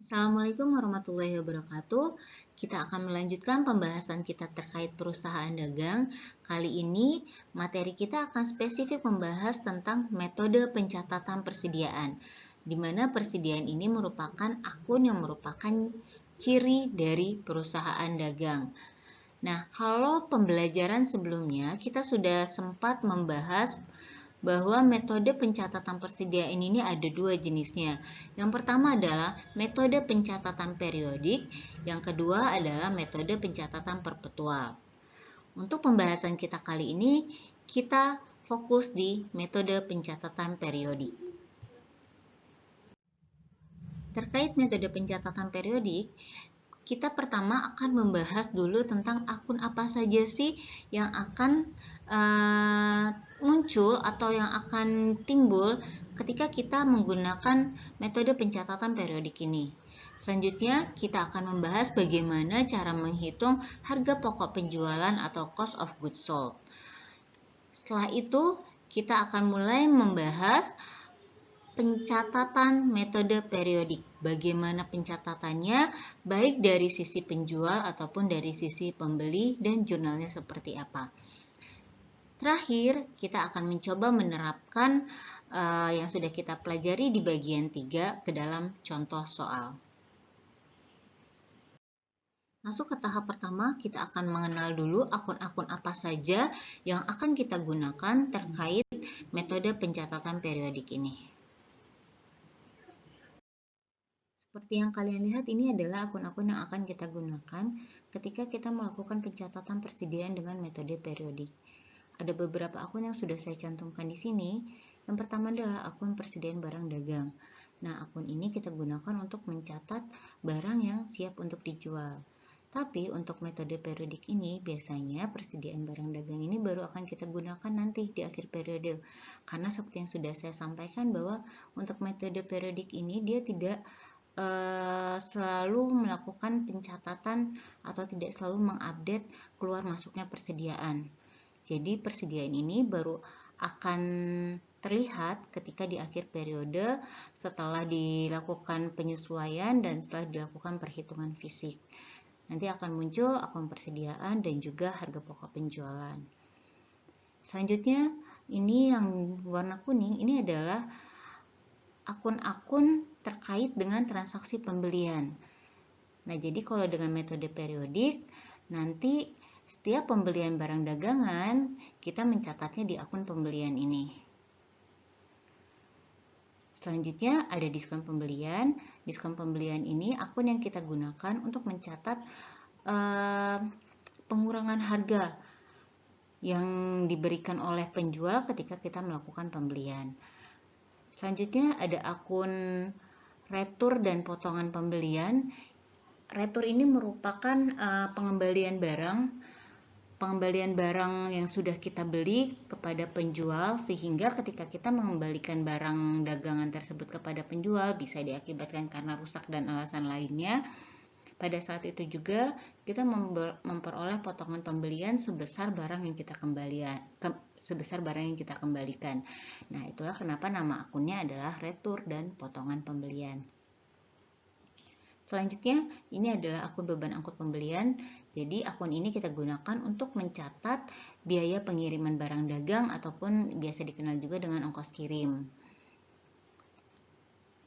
Assalamualaikum warahmatullahi wabarakatuh. Kita akan melanjutkan pembahasan kita terkait perusahaan dagang. Kali ini materi kita akan spesifik membahas tentang metode pencatatan persediaan, di mana persediaan ini merupakan akun yang merupakan ciri dari perusahaan dagang. Nah, kalau pembelajaran sebelumnya kita sudah sempat membahas bahwa metode pencatatan persediaan ini ada dua jenisnya. Yang pertama adalah metode pencatatan periodik, yang kedua adalah metode pencatatan perpetual. Untuk pembahasan kita kali ini, kita fokus di metode pencatatan periodik. Terkait metode pencatatan periodik, kita pertama akan membahas dulu tentang akun apa saja sih yang akan muncul atau yang akan timbul ketika kita menggunakan metode pencatatan periodik ini. Selanjutnya, kita akan membahas bagaimana cara menghitung harga pokok penjualan atau cost of goods sold. Setelah itu, kita akan mulai membahas pencatatan metode periodik. Bagaimana pencatatannya, baik dari sisi penjual ataupun dari sisi pembeli, dan jurnalnya seperti apa. Terakhir, kita akan mencoba menerapkan yang sudah kita pelajari di bagian 3 ke dalam contoh soal. Masuk ke tahap pertama, kita akan mengenal dulu akun-akun apa saja yang akan kita gunakan terkait metode pencatatan periodik ini. Seperti yang kalian lihat, ini adalah akun-akun yang akan kita gunakan ketika kita melakukan pencatatan persediaan dengan metode periodik. Ada beberapa akun yang sudah saya cantumkan di sini. Yang pertama adalah akun persediaan barang dagang. Nah, akun ini kita gunakan untuk mencatat barang yang siap untuk dijual. Tapi untuk metode periodik ini, biasanya persediaan barang dagang ini baru akan kita gunakan nanti di akhir periode. Karena seperti yang sudah saya sampaikan bahwa untuk metode periodik ini dia tidak selalu melakukan pencatatan atau tidak selalu mengupdate keluar masuknya persediaan. Jadi persediaan ini baru akan terlihat ketika di akhir periode setelah dilakukan penyesuaian dan setelah dilakukan perhitungan fisik. Nanti akan muncul akun persediaan dan juga harga pokok penjualan. Selanjutnya, ini yang warna kuning, ini adalah akun-akun terkait dengan transaksi pembelian. Nah, jadi kalau dengan metode periodik, nanti setiap pembelian barang dagangan, kita mencatatnya di akun pembelian ini. Selanjutnya ada diskon pembelian. Diskon pembelian ini akun yang kita gunakan untuk mencatat pengurangan harga yang diberikan oleh penjual ketika kita melakukan pembelian. Selanjutnya ada akun retur dan potongan pembelian. Retur ini merupakan pengembalian barang yang sudah kita beli kepada penjual, sehingga ketika kita mengembalikan barang dagangan tersebut kepada penjual bisa diakibatkan karena rusak dan alasan lainnya. Pada saat itu juga kita memperoleh potongan pembelian sebesar barang yang kita kembalikan. Nah, itulah kenapa nama akunnya adalah retur dan potongan pembelian. Selanjutnya, ini adalah akun beban angkut pembelian. Jadi, akun ini kita gunakan untuk mencatat biaya pengiriman barang dagang ataupun biasa dikenal juga dengan ongkos kirim.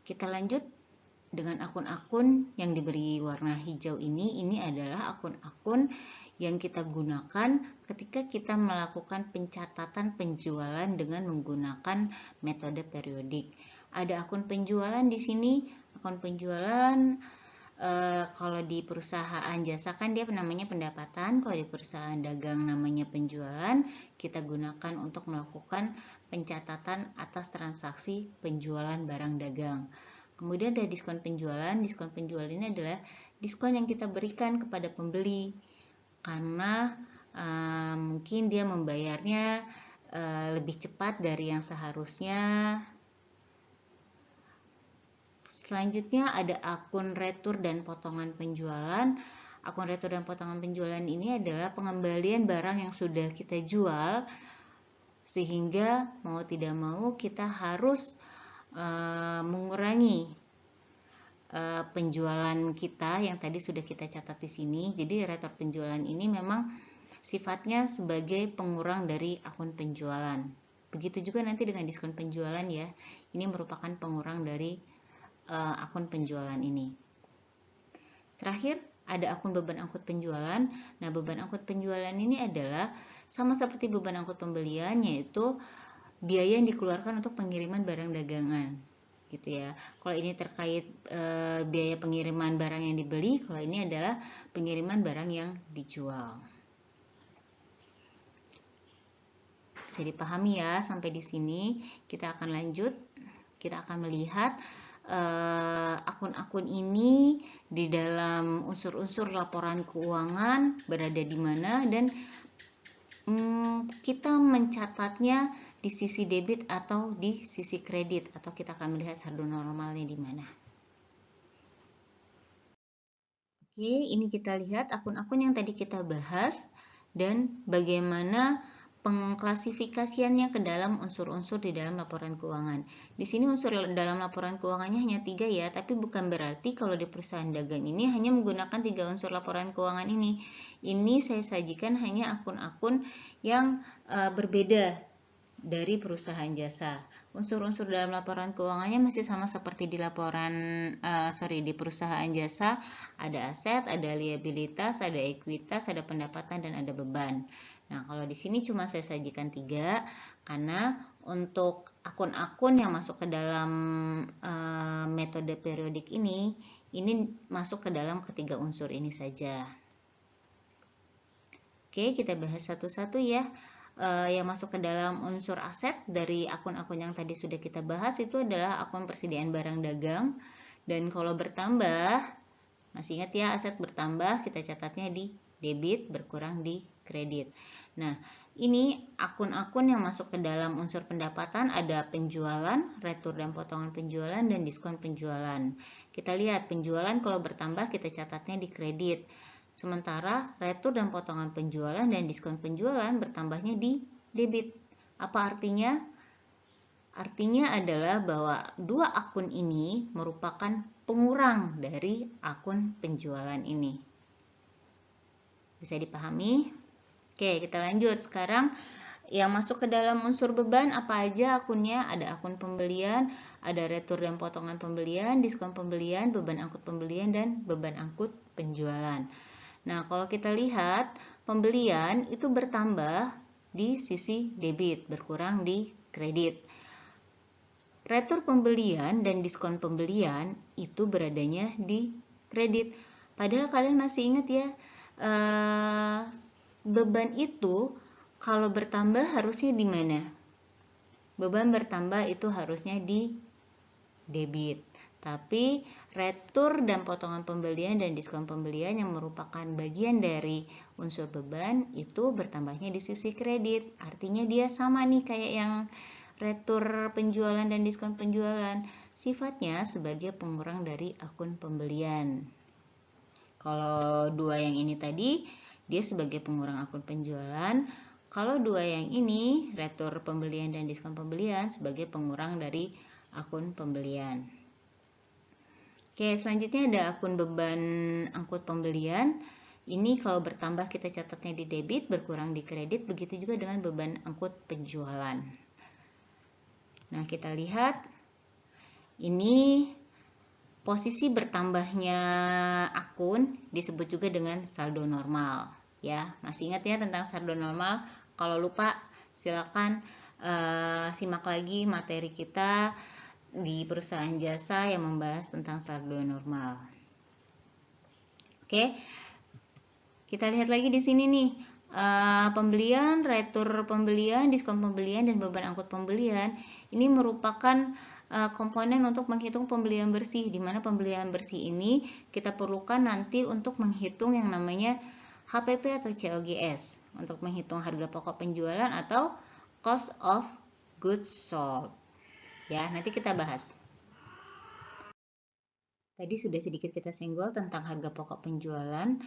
Kita lanjut dengan akun-akun yang diberi warna hijau ini. Ini adalah akun-akun yang kita gunakan ketika kita melakukan pencatatan penjualan dengan menggunakan metode periodik. Ada akun penjualan di sini. Akun penjualan kalau di perusahaan jasa kan dia namanya pendapatan, kalau di perusahaan dagang namanya penjualan. Kita gunakan untuk melakukan pencatatan atas transaksi penjualan barang dagang. Kemudian ada diskon penjualan. Diskon penjualan ini adalah diskon yang kita berikan kepada pembeli karena mungkin dia membayarnya lebih cepat dari yang seharusnya. Selanjutnya ada akun retur dan potongan penjualan. Akun retur dan potongan penjualan ini adalah pengembalian barang yang sudah kita jual, sehingga mau tidak mau kita harus mengurangi penjualan kita yang tadi sudah kita catat di sini. Jadi retur penjualan ini memang sifatnya sebagai pengurang dari akun penjualan. Begitu juga nanti dengan diskon penjualan ya. Ini merupakan pengurang dari akun penjualan ini. Terakhir, ada akun beban angkut penjualan. Nah, beban angkut penjualan ini adalah sama seperti beban angkut pembelian, yaitu biaya yang dikeluarkan untuk pengiriman barang dagangan. Gitu ya. Kalau ini terkait biaya pengiriman barang yang dibeli, kalau ini adalah pengiriman barang yang dijual. Bisa dipahami ya, sampai di sini kita akan lanjut. Kita akan melihat akun-akun ini di dalam unsur-unsur laporan keuangan berada di mana, dan kita mencatatnya di sisi debit atau di sisi kredit, atau kita akan melihat saldo normalnya di mana. Oke, ini kita lihat akun-akun yang tadi kita bahas dan bagaimana pengklasifikasiannya ke dalam unsur-unsur di dalam laporan keuangan. Di sini unsur dalam laporan keuangannya hanya 3 ya, tapi bukan berarti kalau di perusahaan dagang ini hanya menggunakan 3 unsur laporan keuangan ini. Ini saya sajikan hanya akun-akun yang berbeda dari perusahaan jasa. Unsur-unsur dalam laporan keuangannya masih sama seperti di di perusahaan jasa. Ada aset, ada liabilitas, ada ekuitas, ada pendapatan, dan ada beban. Nah, kalau di sini cuma saya sajikan 3 karena untuk akun-akun yang masuk ke dalam metode periodik ini masuk ke dalam ketiga unsur ini saja. Oke, kita bahas satu-satu ya. Yang masuk ke dalam unsur aset dari akun-akun yang tadi sudah kita bahas itu adalah akun persediaan barang dagang. Dan kalau bertambah, masih ingat ya, aset bertambah kita catatnya di debit, berkurang di kredit. Nah, ini akun-akun yang masuk ke dalam unsur pendapatan ada penjualan, retur dan potongan penjualan, dan diskon penjualan. Kita lihat penjualan kalau bertambah kita catatnya di kredit. Sementara retur dan potongan penjualan dan diskon penjualan bertambahnya di debit. Apa artinya? Artinya adalah bahwa dua akun ini merupakan pengurang dari akun penjualan ini. Bisa dipahami? Oke, kita lanjut. Sekarang yang masuk ke dalam unsur beban apa aja akunnya? Ada akun pembelian, ada retur dan potongan pembelian, diskon pembelian, beban angkut pembelian, dan beban angkut penjualan. Nah, kalau kita lihat pembelian itu bertambah di sisi debit, berkurang di kredit. Retur pembelian dan diskon pembelian itu beradanya di kredit. Padahal kalian masih ingat ya, beban itu kalau bertambah harusnya di mana? Beban bertambah itu harusnya di debit. Tapi retur dan potongan pembelian dan diskon pembelian yang merupakan bagian dari unsur beban itu bertambahnya di sisi kredit. Artinya dia sama nih kayak yang retur penjualan dan diskon penjualan. Sifatnya sebagai pengurang dari akun pembelian. Kalau dua yang ini tadi dia sebagai pengurang akun penjualan. Kalau dua yang ini retur pembelian dan diskon pembelian sebagai pengurang dari akun pembelian. Oke, selanjutnya ada akun beban angkut pembelian. Ini kalau bertambah kita catatnya di debit, berkurang di kredit, begitu juga dengan beban angkut penjualan. Nah, kita lihat ini posisi bertambahnya akun disebut juga dengan saldo normal. Ya, masih ingat ya tentang saldo normal? Kalau lupa silakan simak lagi materi kita di perusahaan jasa yang membahas tentang saldo normal. Oke, kita lihat lagi di sini nih, pembelian, retur pembelian, diskon pembelian, dan beban angkut pembelian. Ini merupakan komponen untuk menghitung pembelian bersih, di mana pembelian bersih ini kita perlukan nanti untuk menghitung yang namanya HPP atau COGS, untuk menghitung harga pokok penjualan atau cost of goods sold. Ya, nanti kita bahas. Tadi sudah sedikit kita senggol tentang harga pokok penjualan.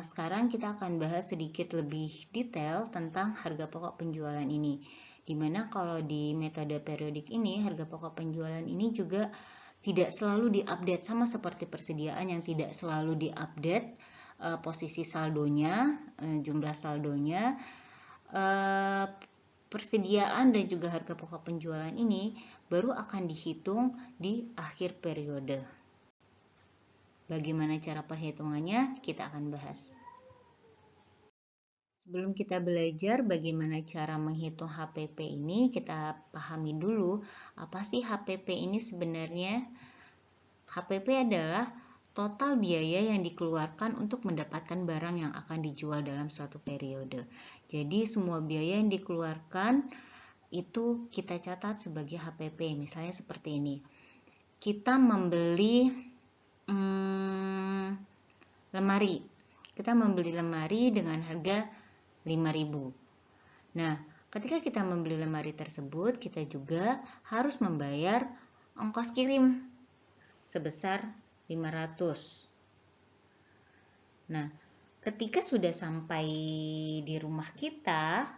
Sekarang kita akan bahas sedikit lebih detail tentang harga pokok penjualan ini. Dimana kalau di metode periodik ini, harga pokok penjualan ini juga tidak selalu diupdate, sama seperti persediaan yang tidak selalu diupdate posisi saldonya, jumlah saldonya. Persediaan dan juga harga pokok penjualan ini baru akan dihitung di akhir periode. Bagaimana cara perhitungannya? Kita akan bahas. Sebelum kita belajar bagaimana cara menghitung HPP ini, kita pahami dulu apa sih HPP ini sebenarnya. HPP adalah total biaya yang dikeluarkan untuk mendapatkan barang yang akan dijual dalam suatu periode. Jadi semua biaya yang dikeluarkan itu kita catat sebagai HPP. Misalnya seperti ini. Kita membeli lemari. Kita membeli lemari dengan harga 5.000. Nah, ketika kita membeli lemari tersebut, kita juga harus membayar ongkos kirim sebesar 500. Nah, ketika sudah sampai di rumah kita,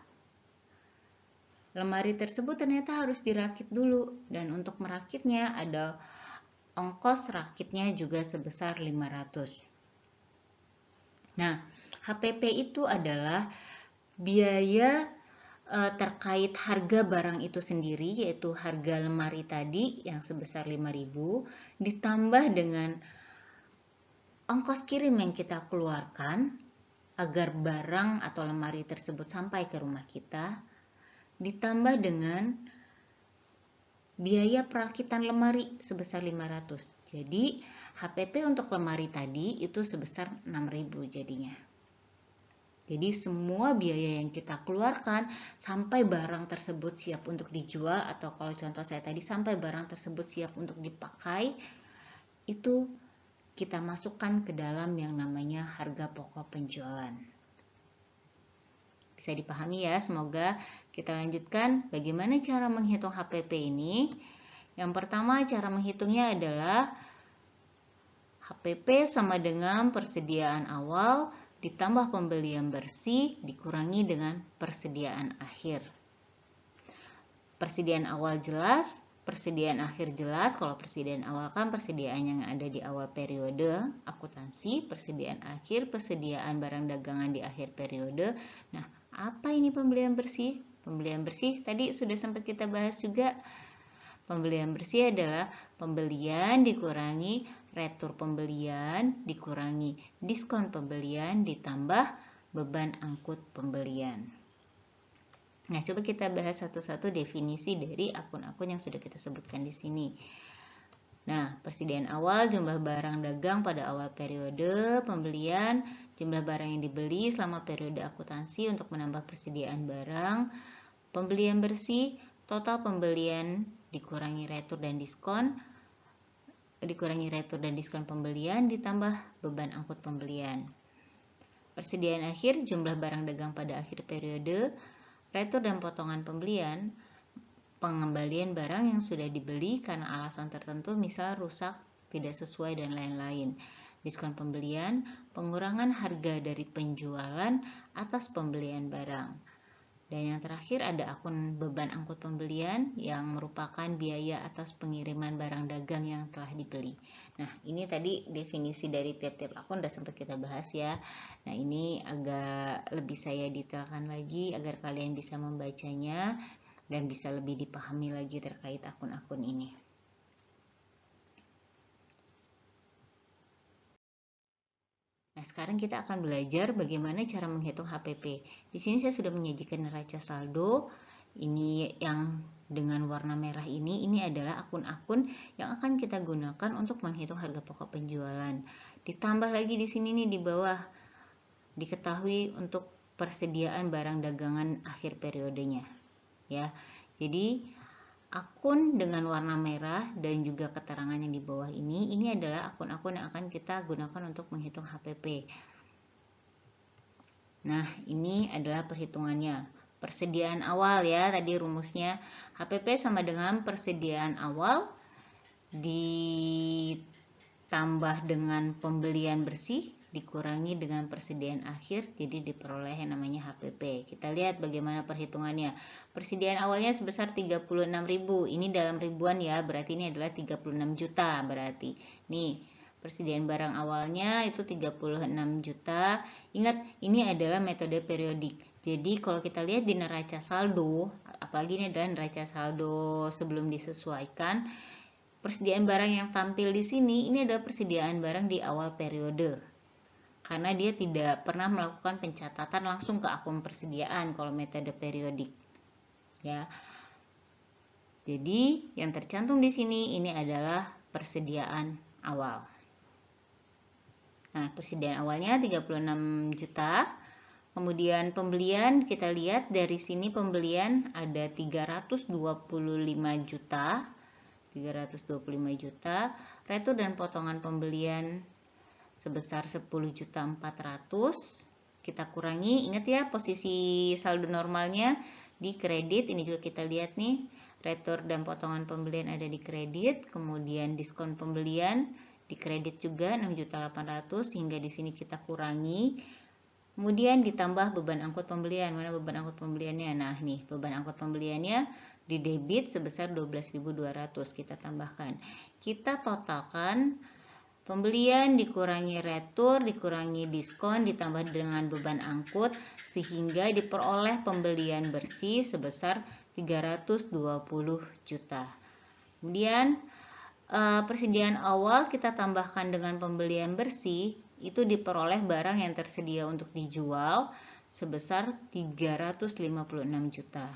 lemari tersebut ternyata harus dirakit dulu, dan untuk merakitnya ada ongkos rakitnya juga sebesar 500. Nah, HPP itu adalah biaya terkait harga barang itu sendiri, yaitu harga lemari tadi yang sebesar 5.000 ditambah dengan ongkos kirim yang kita keluarkan agar barang atau lemari tersebut sampai ke rumah kita, ditambah dengan biaya perakitan lemari sebesar 500. Jadi HPP untuk lemari tadi itu sebesar 6.000 jadinya. Jadi semua biaya yang kita keluarkan sampai barang tersebut siap untuk dijual, atau kalau contoh saya tadi sampai barang tersebut siap untuk dipakai, itu kita masukkan ke dalam yang namanya harga pokok penjualan. Bisa dipahami ya, semoga. Kita lanjutkan bagaimana cara menghitung HPP ini. Yang pertama, cara menghitungnya adalah HPP sama dengan persediaan awal ditambah pembelian bersih dikurangi dengan persediaan akhir. Persediaan awal jelas, persediaan akhir jelas. Kalau persediaan awal kan persediaan yang ada di awal periode akuntansi, persediaan akhir persediaan barang dagangan di akhir periode. Nah, apa ini pembelian bersih? Pembelian bersih tadi sudah sempat kita bahas juga. Pembelian bersih adalah pembelian dikurangi retur pembelian dikurangi diskon pembelian ditambah beban angkut pembelian. Nah, coba kita bahas satu-satu definisi dari akun-akun yang sudah kita sebutkan di sini. Nah, persediaan awal jumlah barang dagang pada awal periode pembelian, jumlah barang yang dibeli selama periode akuntansi untuk menambah persediaan barang. Pembelian bersih, total pembelian dikurangi retur dan diskon pembelian ditambah beban angkut pembelian. Persediaan akhir jumlah barang dagang pada akhir periode, retur dan potongan pembelian, pengembalian barang yang sudah dibeli karena alasan tertentu, misal rusak, tidak sesuai dan lain-lain. Diskon pembelian, pengurangan harga dari penjualan atas pembelian barang. Dan yang terakhir ada akun beban angkut pembelian yang merupakan biaya atas pengiriman barang dagang yang telah dibeli. Nah, ini tadi definisi dari tiap-tiap akun udah sempat kita bahas ya. Nah, ini agak lebih saya detailkan lagi agar kalian bisa membacanya dan bisa lebih dipahami lagi terkait akun-akun ini. Nah, sekarang kita akan belajar bagaimana cara menghitung HPP. Di sini saya sudah menyajikan neraca saldo. Ini yang dengan warna merah ini adalah akun-akun yang akan kita gunakan untuk menghitung harga pokok penjualan. Ditambah lagi di sini nih di bawah diketahui untuk persediaan barang dagangan akhir periodenya. Ya. Jadi akun dengan warna merah dan juga keterangan yang di bawah ini adalah akun-akun yang akan kita gunakan untuk menghitung HPP. Nah, ini adalah perhitungannya. Persediaan awal ya, tadi rumusnya HPP sama dengan persediaan awal ditambah dengan pembelian bersih dikurangi dengan persediaan akhir, jadi diperoleh yang namanya HPP. Kita lihat bagaimana perhitungannya. Persediaan awalnya sebesar 36.000. Ini dalam ribuan ya, berarti ini adalah 36 juta berarti. Nih, persediaan barang awalnya itu 36 juta. Ingat, ini adalah metode periodik. Jadi kalau kita lihat di neraca saldo, apalagi ini adalah neraca saldo sebelum disesuaikan, persediaan barang yang tampil di sini ini adalah persediaan barang di awal periode. Karena dia tidak pernah melakukan pencatatan langsung ke akun persediaan kalau metode periodik. Ya. Jadi yang tercantum di sini ini adalah persediaan awal. Nah, persediaan awalnya 36 juta. Kemudian pembelian, kita lihat dari sini pembelian ada 325 juta. 325 juta. Retur dan potongan pembelian sebesar 10.400.000. Kita kurangi, ingat ya posisi saldo normalnya di kredit. Ini juga kita lihat nih, retur dan potongan pembelian ada di kredit. Kemudian diskon pembelian di kredit juga 6.800.000, sehingga di sini kita kurangi. Kemudian ditambah beban angkut pembelian. Mana beban angkut pembeliannya? Nah, nih beban angkut pembeliannya di debit sebesar 12.200. Kita tambahkan. Kita totalkan pembelian dikurangi retur, dikurangi diskon, ditambah dengan beban angkut, sehingga diperoleh pembelian bersih sebesar 320 juta. Kemudian persediaan awal kita tambahkan dengan pembelian bersih, itu diperoleh barang yang tersedia untuk dijual sebesar 356 juta.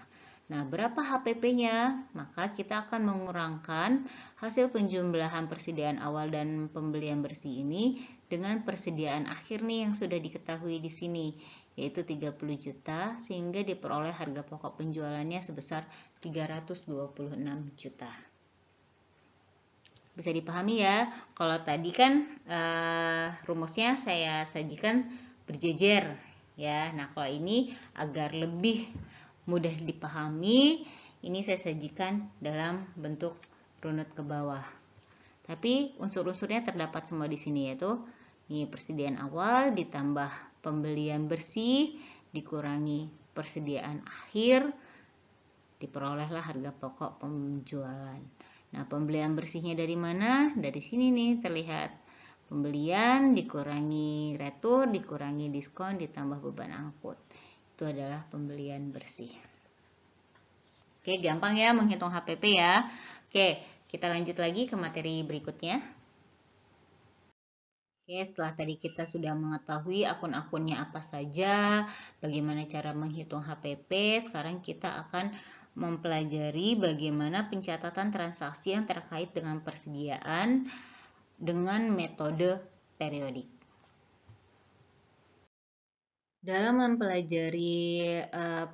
Nah, berapa HPP-nya? Maka kita akan mengurangkan hasil penjumlahan persediaan awal dan pembelian bersih ini dengan persediaan akhir nih yang sudah diketahui di sini, yaitu 30 juta, sehingga diperoleh harga pokok penjualannya sebesar 326 juta. Bisa dipahami ya, kalau tadi kan rumusnya saya sajikan berjejer ya. Nah, kalau ini agar lebih mudah dipahami, ini saya sajikan dalam bentuk runut ke bawah. Tapi unsur-unsurnya terdapat semua di sini, yaitu ini persediaan awal ditambah pembelian bersih dikurangi persediaan akhir, diperolehlah harga pokok penjualan. Nah, pembelian bersihnya dari mana? Dari sini nih terlihat. Pembelian dikurangi retur, dikurangi diskon, ditambah beban angkut. Itu adalah pembelian bersih. Oke, gampang ya menghitung HPP ya. Oke, kita lanjut lagi ke materi berikutnya. Oke, setelah tadi kita sudah mengetahui akun-akunnya apa saja, bagaimana cara menghitung HPP, sekarang kita akan mempelajari bagaimana pencatatan transaksi yang terkait dengan persediaan dengan metode periodik. Dalam mempelajari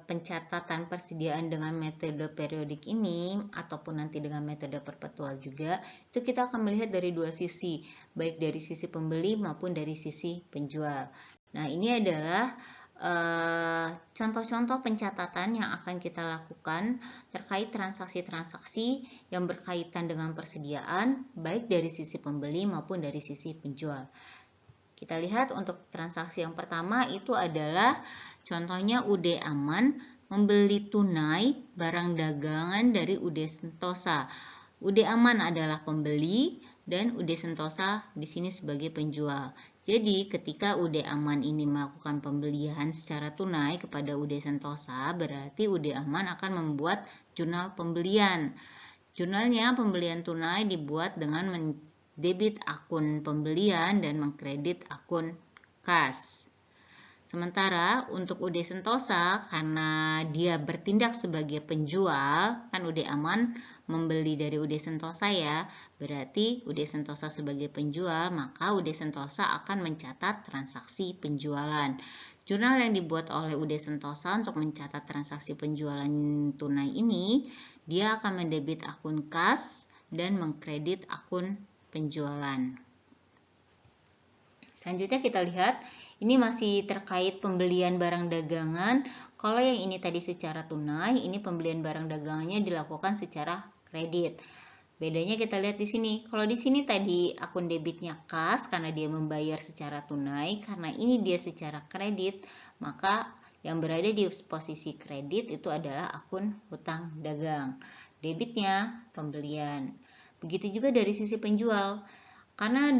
pencatatan persediaan dengan metode periodik ini, ataupun nanti dengan metode perpetual juga, itu kita akan melihat dari dua sisi, baik dari sisi pembeli maupun dari sisi penjual. Nah, ini adalah contoh-contoh pencatatan yang akan kita lakukan terkait transaksi-transaksi yang berkaitan dengan persediaan, baik dari sisi pembeli maupun dari sisi penjual. Kita lihat untuk transaksi yang pertama itu adalah contohnya UD Aman membeli tunai barang dagangan dari UD Sentosa. UD Aman adalah pembeli dan UD Sentosa di sini sebagai penjual. Jadi ketika UD Aman ini melakukan pembelian secara tunai kepada UD Sentosa, berarti UD Aman akan membuat jurnal pembelian. Jurnalnya pembelian tunai dibuat dengan mendebit akun pembelian dan mengkredit akun kas. Sementara untuk UD Sentosa, karena dia bertindak sebagai penjual, kan UD Aman membeli dari UD Sentosa ya, berarti UD Sentosa sebagai penjual, maka UD Sentosa akan mencatat transaksi penjualan. Jurnal yang dibuat oleh UD Sentosa untuk mencatat transaksi penjualan tunai ini, dia akan mendebit akun kas dan mengkredit akun penjualan. Selanjutnya kita lihat, ini masih terkait pembelian barang dagangan. Kalau yang ini tadi secara tunai, ini pembelian barang dagangannya dilakukan secara kredit. Bedanya kita lihat di sini. Kalau di sini tadi akun debitnya kas karena dia membayar secara tunai, karena ini dia secara kredit, maka yang berada di posisi kredit itu adalah akun hutang dagang. Debitnya pembelian. Begitu juga dari sisi penjual. Karena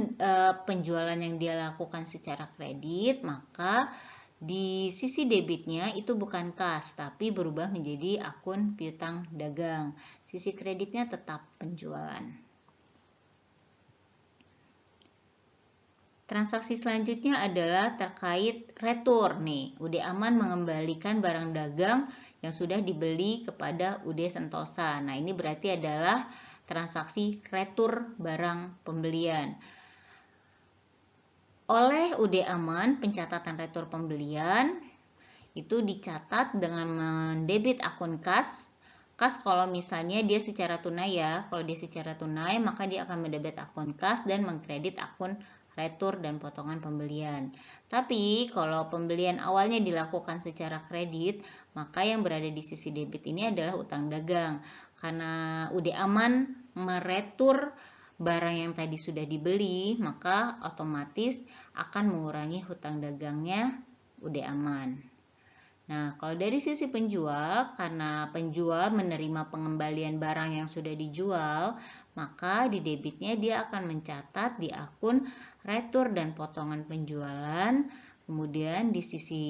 penjualan yang dia lakukan secara kredit, maka di sisi debitnya itu bukan kas, tapi berubah menjadi akun piutang dagang. Sisi kreditnya tetap penjualan. Transaksi selanjutnya adalah terkait retur nih. UD Aman mengembalikan barang dagang yang sudah dibeli kepada UD Sentosa. Nah, ini berarti adalah transaksi retur barang pembelian. Oleh UD Aman, pencatatan retur pembelian itu dicatat dengan mendebit akun kas. Kas kalau misalnya dia secara tunai ya, kalau dia secara tunai maka dia akan mendebit akun kas dan mengkredit akun retur dan potongan pembelian. Tapi kalau pembelian awalnya dilakukan secara kredit, maka yang berada di sisi debit ini adalah utang dagang. Karena UD Aman meretur barang yang tadi sudah dibeli, maka otomatis akan mengurangi hutang dagangnya UD Aman. Nah, kalau dari sisi penjual, karena penjual menerima pengembalian barang yang sudah dijual, maka di debitnya dia akan mencatat di akun retur dan potongan penjualan. Kemudian di sisi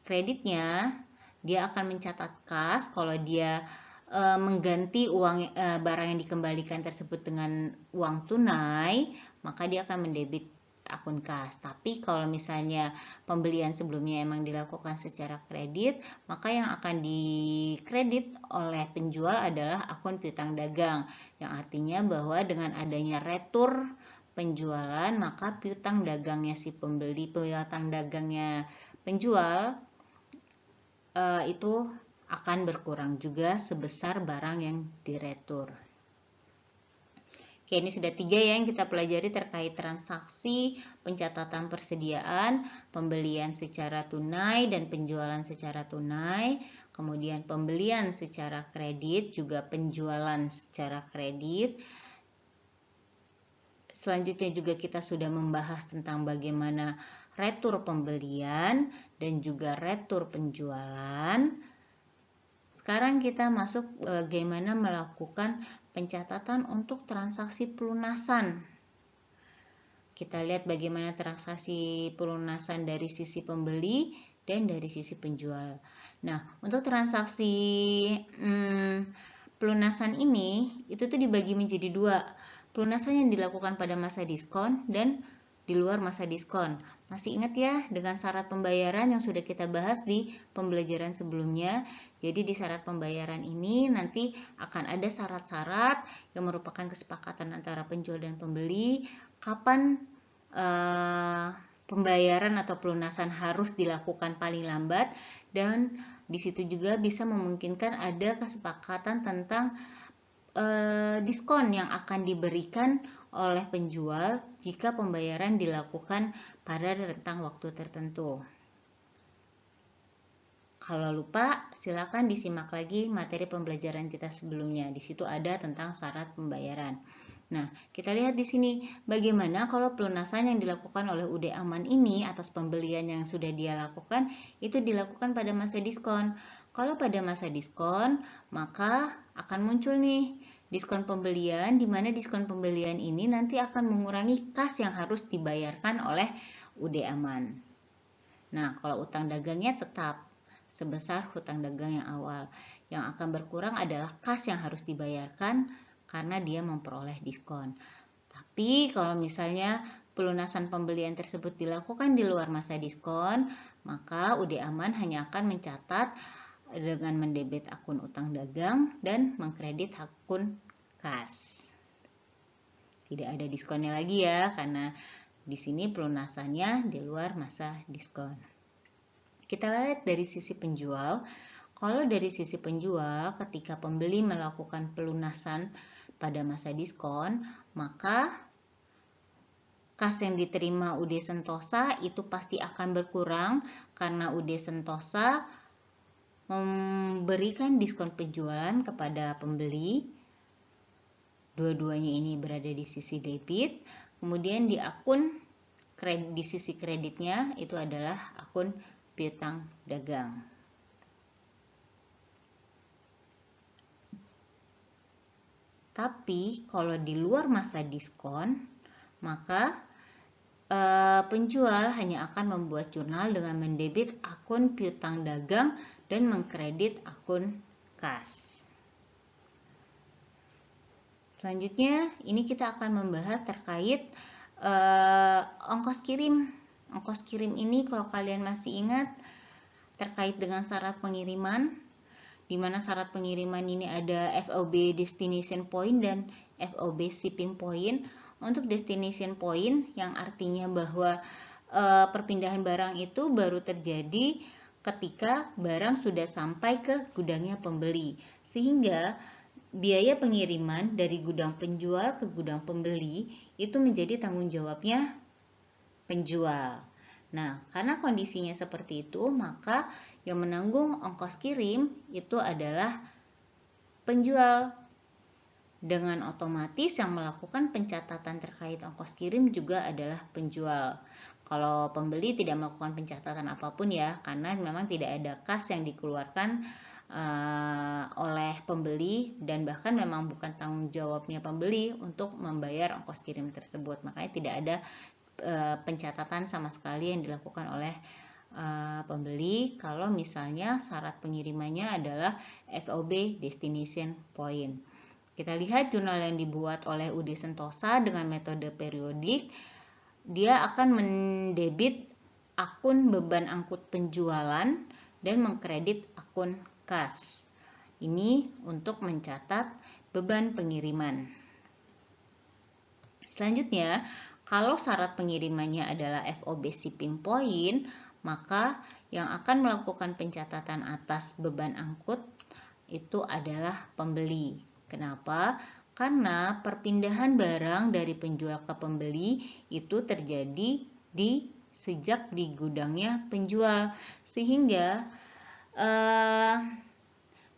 kreditnya, dia akan mencatat kas kalau dia mengganti uang barang yang dikembalikan tersebut dengan uang tunai, maka dia akan mendebit akun kas. Tapi kalau misalnya pembelian sebelumnya emang dilakukan secara kredit, maka yang akan dikredit oleh penjual adalah akun piutang dagang, yang artinya bahwa dengan adanya retur penjualan, maka piutang dagangnya si pembeli, piutang dagangnya penjual itu akan berkurang juga sebesar barang yang diretur. Oke, ini sudah 3 yang kita pelajari terkait transaksi, pencatatan persediaan, pembelian secara tunai dan penjualan secara tunai, kemudian pembelian secara kredit, juga penjualan secara kredit. Selanjutnya juga kita sudah membahas tentang bagaimana retur pembelian dan juga retur penjualan. Sekarang kita masuk bagaimana melakukan pencatatan untuk transaksi pelunasan. Kita lihat bagaimana transaksi pelunasan dari sisi pembeli dan dari sisi penjual. Nah, untuk transaksi pelunasan ini itu tuh dibagi menjadi 2. Pelunasan yang dilakukan pada masa diskon dan di luar masa diskon. Masih ingat ya dengan syarat pembayaran yang sudah kita bahas di pembelajaran sebelumnya. Jadi di syarat pembayaran ini nanti akan ada syarat-syarat yang merupakan kesepakatan antara penjual dan pembeli kapan pembayaran atau pelunasan harus dilakukan paling lambat, dan di situ juga bisa memungkinkan ada kesepakatan tentang diskon yang akan diberikan oleh penjual jika pembayaran dilakukan pada rentang waktu tertentu. Kalau lupa, silakan disimak lagi materi pembelajaran kita sebelumnya. Di situ ada tentang syarat pembayaran. Nah, kita lihat di sini bagaimana kalau pelunasan yang dilakukan oleh UD Aman ini atas pembelian yang sudah dia lakukan itu dilakukan pada masa diskon. Kalau pada masa diskon, maka akan muncul nih diskon pembelian, di mana diskon pembelian ini nanti akan mengurangi kas yang harus dibayarkan oleh UD Aman. Nah, kalau utang dagangnya tetap sebesar hutang dagang yang awal. Yang akan berkurang adalah kas yang harus dibayarkan karena dia memperoleh diskon. Tapi kalau misalnya pelunasan pembelian tersebut dilakukan di luar masa diskon, maka UD Aman hanya akan mencatat dengan mendebit akun utang dagang dan mengkredit akun kas. Tidak ada diskonnya lagi ya, karena di sini pelunasannya di luar masa diskon. Kita lihat dari sisi penjual. Kalau dari sisi penjual, ketika pembeli melakukan pelunasan pada masa diskon, maka kas yang diterima UD Sentosa itu pasti akan berkurang karena UD Sentosa memberikan diskon penjualan kepada pembeli. dua-duanya ini berada di sisi debit. Kemudian di akun di sisi kreditnya itu adalah akun piutang dagang. Tapi kalau di luar masa diskon, maka penjual hanya akan membuat jurnal dengan mendebit akun piutang dagang dan mengkredit akun kas. Selanjutnya, ini kita akan membahas terkait ongkos kirim. Ongkos kirim ini kalau kalian masih ingat terkait dengan syarat pengiriman, di mana syarat pengiriman ini ada FOB destination point dan FOB shipping point. Untuk destination point yang artinya bahwa perpindahan barang itu baru terjadi ketika barang sudah sampai ke gudangnya pembeli, sehingga biaya pengiriman dari gudang penjual ke gudang pembeli itu menjadi tanggung jawabnya penjual. Nah, karena kondisinya seperti itu, maka yang menanggung ongkos kirim itu adalah penjual. Dengan otomatis yang melakukan pencatatan terkait ongkos kirim juga adalah penjual. Kalau pembeli tidak melakukan pencatatan apapun ya, karena memang tidak ada kas yang dikeluarkan oleh pembeli, dan bahkan memang bukan tanggung jawabnya pembeli untuk membayar ongkos kirim tersebut. Makanya tidak ada pencatatan sama sekali yang dilakukan oleh pembeli kalau misalnya syarat pengirimannya adalah FOB destination point. Kita lihat jurnal yang dibuat oleh UD Sentosa dengan metode periodik. Dia akan mendebit akun beban angkut penjualan dan mengkredit akun kas. Ini untuk mencatat beban pengiriman. Selanjutnya, kalau syarat pengirimannya adalah FOB shipping point, maka yang akan melakukan pencatatan atas beban angkut itu adalah pembeli. Kenapa? Karena perpindahan barang dari penjual ke pembeli itu terjadi sejak di gudangnya penjual, sehingga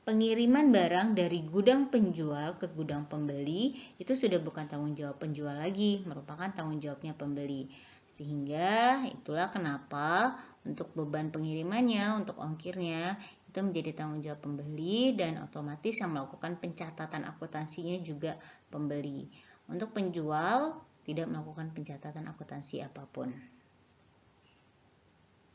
pengiriman barang dari gudang penjual ke gudang pembeli itu sudah bukan tanggung jawab penjual lagi, merupakan tanggung jawabnya pembeli. Sehingga itulah kenapa untuk beban pengirimannya, untuk ongkirnya itu menjadi tanggung jawab pembeli, dan otomatis yang melakukan pencatatan akuntansinya juga pembeli. Untuk penjual tidak melakukan pencatatan akuntansi apapun.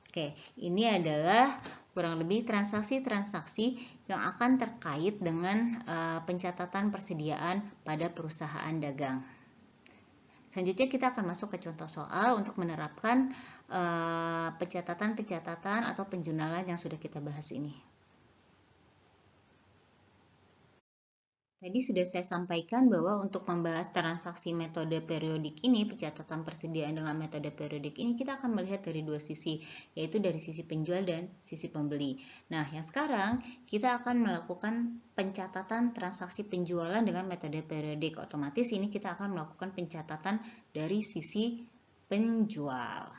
Oke, ini adalah kurang lebih transaksi-transaksi yang akan terkait dengan pencatatan persediaan pada perusahaan dagang. Selanjutnya kita akan masuk ke contoh soal untuk menerapkan pencatatan-pencatatan atau penjurnalan yang sudah kita bahas ini. Tadi sudah saya sampaikan bahwa untuk membahas transaksi metode periodik ini, pencatatan persediaan dengan metode periodik ini, kita akan melihat dari dua sisi, yaitu dari sisi penjual dan sisi pembeli. Nah, yang sekarang kita akan melakukan pencatatan transaksi penjualan dengan metode periodik. Otomatis ini kita akan melakukan pencatatan dari sisi penjual.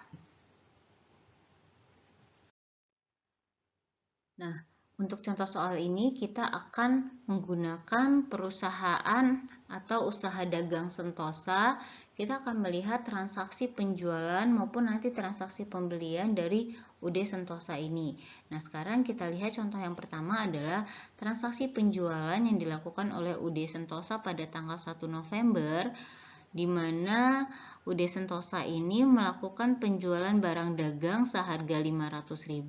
Nah, untuk contoh soal ini kita akan menggunakan perusahaan atau usaha dagang Sentosa. Kita akan melihat transaksi penjualan maupun nanti transaksi pembelian dari UD Sentosa ini. Nah, sekarang kita lihat contoh yang pertama adalah transaksi penjualan yang dilakukan oleh UD Sentosa pada tanggal 1 November, di mana UD Sentosa ini melakukan penjualan barang dagang seharga 500.000,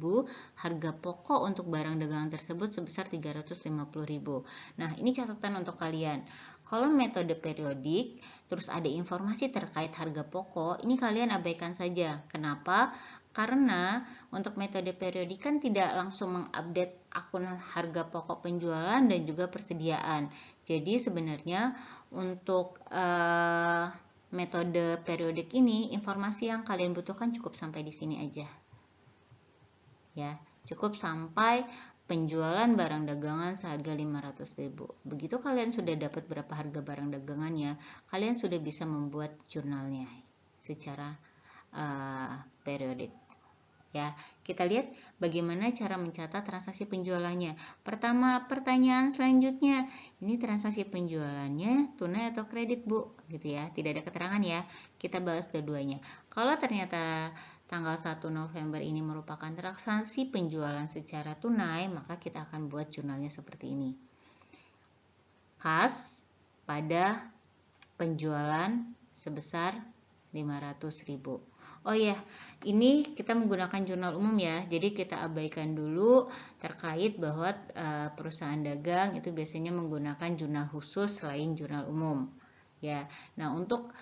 harga pokok untuk barang dagang tersebut sebesar 350.000. Nah, ini catatan untuk kalian. Kalau metode periodik, terus ada informasi terkait harga pokok, ini kalian abaikan saja. Kenapa? Karena untuk metode periodik kan tidak langsung mengupdate akun harga pokok penjualan dan juga persediaan. Jadi sebenarnya untuk metode periodik ini, informasi yang kalian butuhkan cukup sampai di sini aja. Ya, cukup sampai penjualan barang dagangan seharga 500.000. Begitu kalian sudah dapat berapa harga barang dagangannya, kalian sudah bisa membuat jurnalnya secara periodik. Ya, kita lihat bagaimana cara mencatat transaksi penjualannya. Pertama, pertanyaan selanjutnya, ini transaksi penjualannya tunai atau kredit, Bu? Gitu ya. Tidak ada keterangan ya. Kita bahas keduanya. Kalau ternyata tanggal 1 November ini merupakan transaksi penjualan secara tunai, maka kita akan buat jurnalnya seperti ini. Kas pada penjualan sebesar 500.000. Oh ya, ini kita menggunakan jurnal umum ya. Jadi kita abaikan dulu terkait bahwa perusahaan dagang itu biasanya menggunakan jurnal khusus selain jurnal umum. Ya. Nah, untuk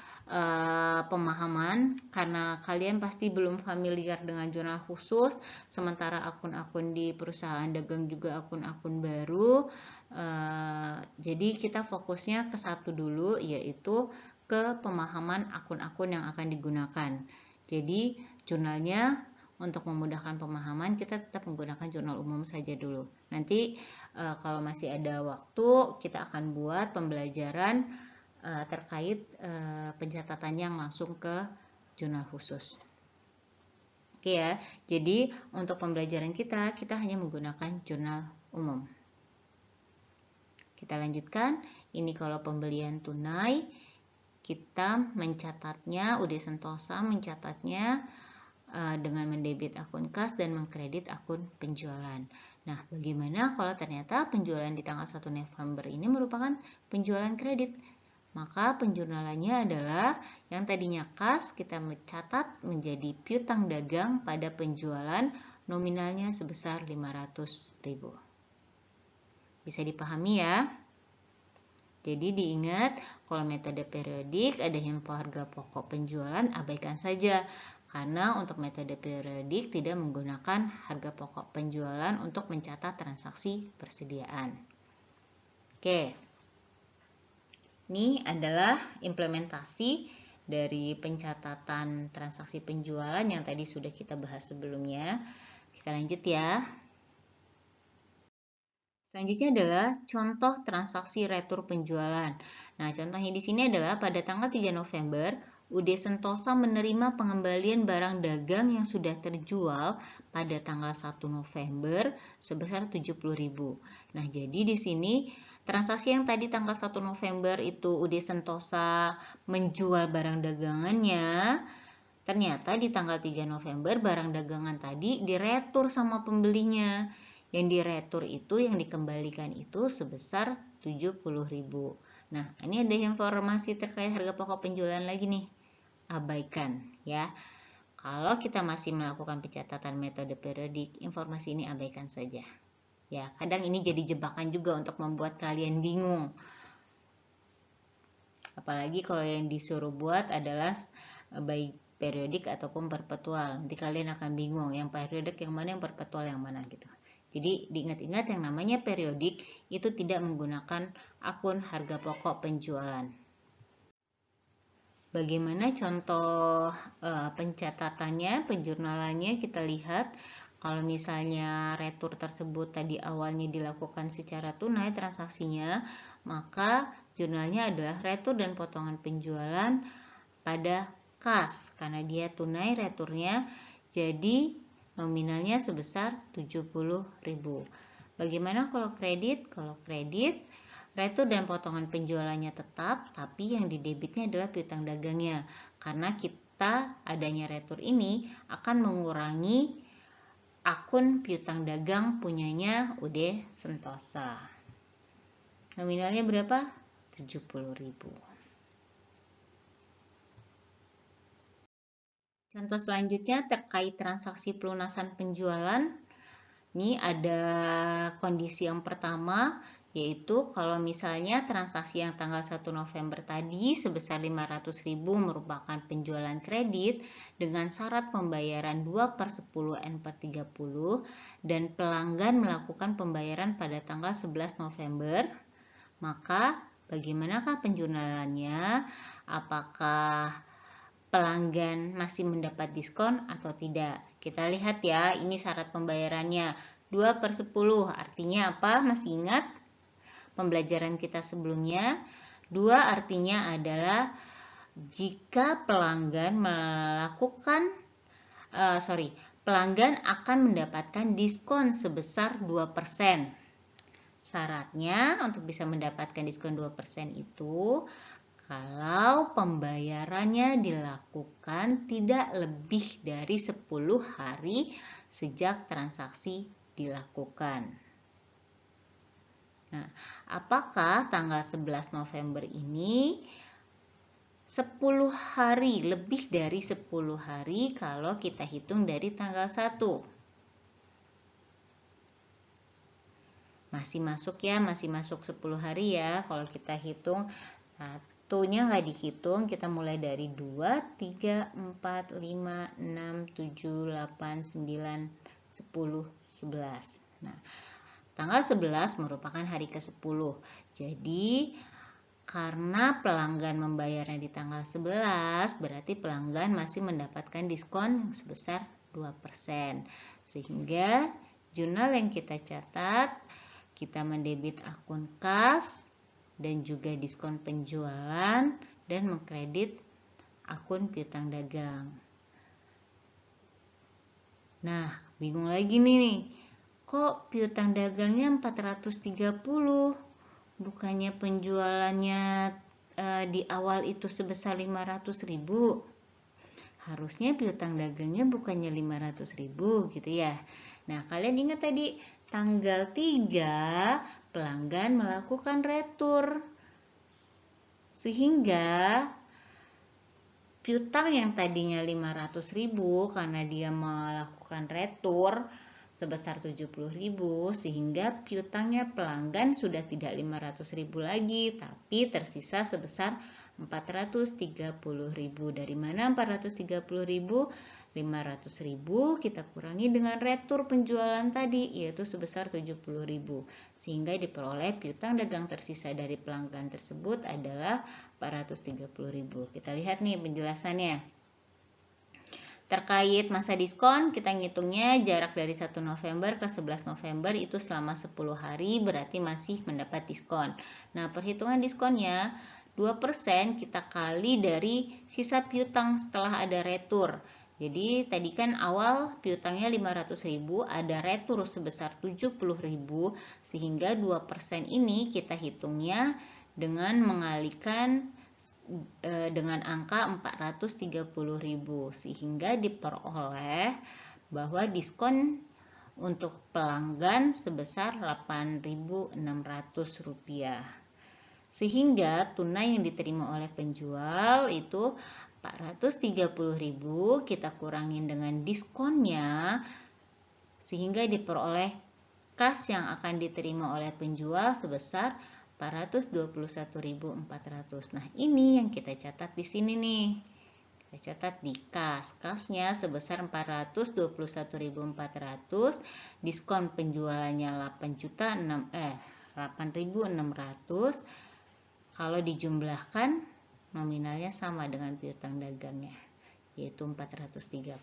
pemahaman, karena kalian pasti belum familiar dengan jurnal khusus, sementara akun-akun di perusahaan dagang juga akun-akun baru. Jadi kita fokusnya ke satu dulu, yaitu ke pemahaman akun-akun yang akan digunakan. Jadi jurnalnya untuk memudahkan pemahaman kita tetap menggunakan jurnal umum saja dulu. Nanti kalau masih ada waktu kita akan buat pembelajaran terkait pencatatannya yang langsung ke jurnal khusus. Oke ya. Jadi untuk pembelajaran kita hanya menggunakan jurnal umum. Kita lanjutkan. Ini kalau pembelian tunai, kita mencatatnya, UD Sentosa mencatatnya dengan mendebit akun kas dan mengkredit akun penjualan. Nah, bagaimana kalau ternyata penjualan di tanggal 1 November ini merupakan penjualan kredit? Maka penjurnalannya adalah yang tadinya kas kita mencatat menjadi piutang dagang pada penjualan nominalnya sebesar 500.000. Bisa dipahami ya? Jadi diingat, kalau metode periodik ada info harga pokok penjualan, abaikan saja. Karena untuk metode periodik tidak menggunakan harga pokok penjualan untuk mencatat transaksi persediaan. Oke, ini adalah implementasi dari pencatatan transaksi penjualan yang tadi sudah kita bahas sebelumnya. Kita lanjut ya. Selanjutnya adalah contoh transaksi retur penjualan. Nah, contohnya di sini adalah pada tanggal 3 November, UD Sentosa menerima pengembalian barang dagang yang sudah terjual pada tanggal 1 November sebesar 70.000. Nah, jadi di sini transaksi yang tadi tanggal 1 November itu UD Sentosa menjual barang dagangannya, ternyata di tanggal 3 November barang dagangan tadi diretur sama pembelinya. Yang diretur itu, yang dikembalikan itu sebesar 70.000. Nah, ini ada informasi terkait harga pokok penjualan lagi nih. Abaikan ya. Kalau kita masih melakukan pencatatan metode periodik, informasi ini abaikan saja. Ya, kadang ini jadi jebakan juga untuk membuat kalian bingung. Apalagi kalau yang disuruh buat adalah baik periodik ataupun perpetual. Nanti kalian akan bingung yang periodik yang mana, yang perpetual yang mana gitu. Jadi diingat-ingat yang namanya periodik itu tidak menggunakan akun harga pokok penjualan. Bagaimana contoh pencatatannya, penjurnalannya kita lihat. Kalau misalnya retur tersebut tadi awalnya dilakukan secara tunai transaksinya, maka jurnalnya adalah retur dan potongan penjualan pada kas karena dia tunai returnya, jadi nominalnya sebesar 70.000. Bagaimana kalau kredit? Kalau kredit, retur dan potongan penjualannya tetap, tapi yang didebitnya adalah piutang dagangnya. Karena kita adanya retur ini akan mengurangi akun piutang dagang punyanya UD Sentosa. Nominalnya berapa? 70.000. Contoh selanjutnya terkait transaksi pelunasan penjualan. Ini ada kondisi yang pertama, yaitu kalau misalnya transaksi yang tanggal 1 November tadi sebesar 500.000 merupakan penjualan kredit dengan syarat pembayaran 2/10 N/30 dan pelanggan melakukan pembayaran pada tanggal 11 November, maka bagaimanakah penjurnalannya? Apakah pelanggan masih mendapat diskon atau tidak? Kita lihat ya, ini syarat pembayarannya 2/10. Artinya apa? Masih ingat pembelajaran kita sebelumnya? 2 artinya adalah jika pelanggan pelanggan akan mendapatkan diskon sebesar 2%. Syaratnya untuk bisa mendapatkan diskon 2% itu kalau pembayarannya dilakukan tidak lebih dari 10 hari sejak transaksi dilakukan. Nah, apakah tanggal 11 November ini 10 hari, lebih dari 10 hari kalau kita hitung dari tanggal 1? Masih masuk ya, masih masuk 10 hari ya. Kalau kita hitung, satunya nggak dihitung, kita mulai dari 2, 3, 4, 5, 6, 7, 8, 9, 10, 11. Nah, tanggal 11 merupakan hari ke-10. Jadi, karena pelanggan membayarnya di tanggal 11, berarti pelanggan masih mendapatkan diskon sebesar 2%. Sehingga jurnal yang kita catat, kita mendebit akun kas dan juga diskon penjualan dan mengkredit akun piutang dagang. Nah, bingung lagi nih. Kok piutang dagangnya 430? Bukannya penjualannya di awal itu sebesar 500.000? Harusnya piutang dagangnya bukannya 500.000 gitu ya. Nah, kalian ingat tadi tanggal 3 pelanggan melakukan retur. Sehingga piutang yang tadinya 500.000 karena dia melakukan retur sebesar 70.000, sehingga piutangnya pelanggan sudah tidak 500.000 lagi, tapi tersisa sebesar 430.000. Dari mana 430.000? 500.000 kita kurangi dengan retur penjualan tadi, yaitu sebesar 70.000, sehingga diperoleh piutang dagang tersisa dari pelanggan tersebut adalah 430.000. Kita lihat nih penjelasannya. Terkait masa diskon, kita ngitungnya jarak dari 1 November ke 11 November itu selama 10 hari, berarti masih mendapat diskon. Nah, perhitungan diskonnya 2% kita kali dari sisa piutang setelah ada retur. Jadi tadi kan awal piutangnya 500.000, ada retur sebesar 70.000, sehingga 2% ini kita hitungnya dengan mengalihkan dengan angka 430.000, sehingga diperoleh bahwa diskon untuk pelanggan sebesar Rp8.600. Sehingga tunai yang diterima oleh penjual itu 430.000, kita kurangin dengan diskonnya, sehingga diperoleh kas yang akan diterima oleh penjual sebesar 421.400. Nah, ini yang kita catat di sini nih. Kita catat di kas. Kasnya sebesar 421.400, diskon penjualannya 8.600. Kalau dijumlahkan nominalnya sama dengan piutang dagangnya, yaitu 430.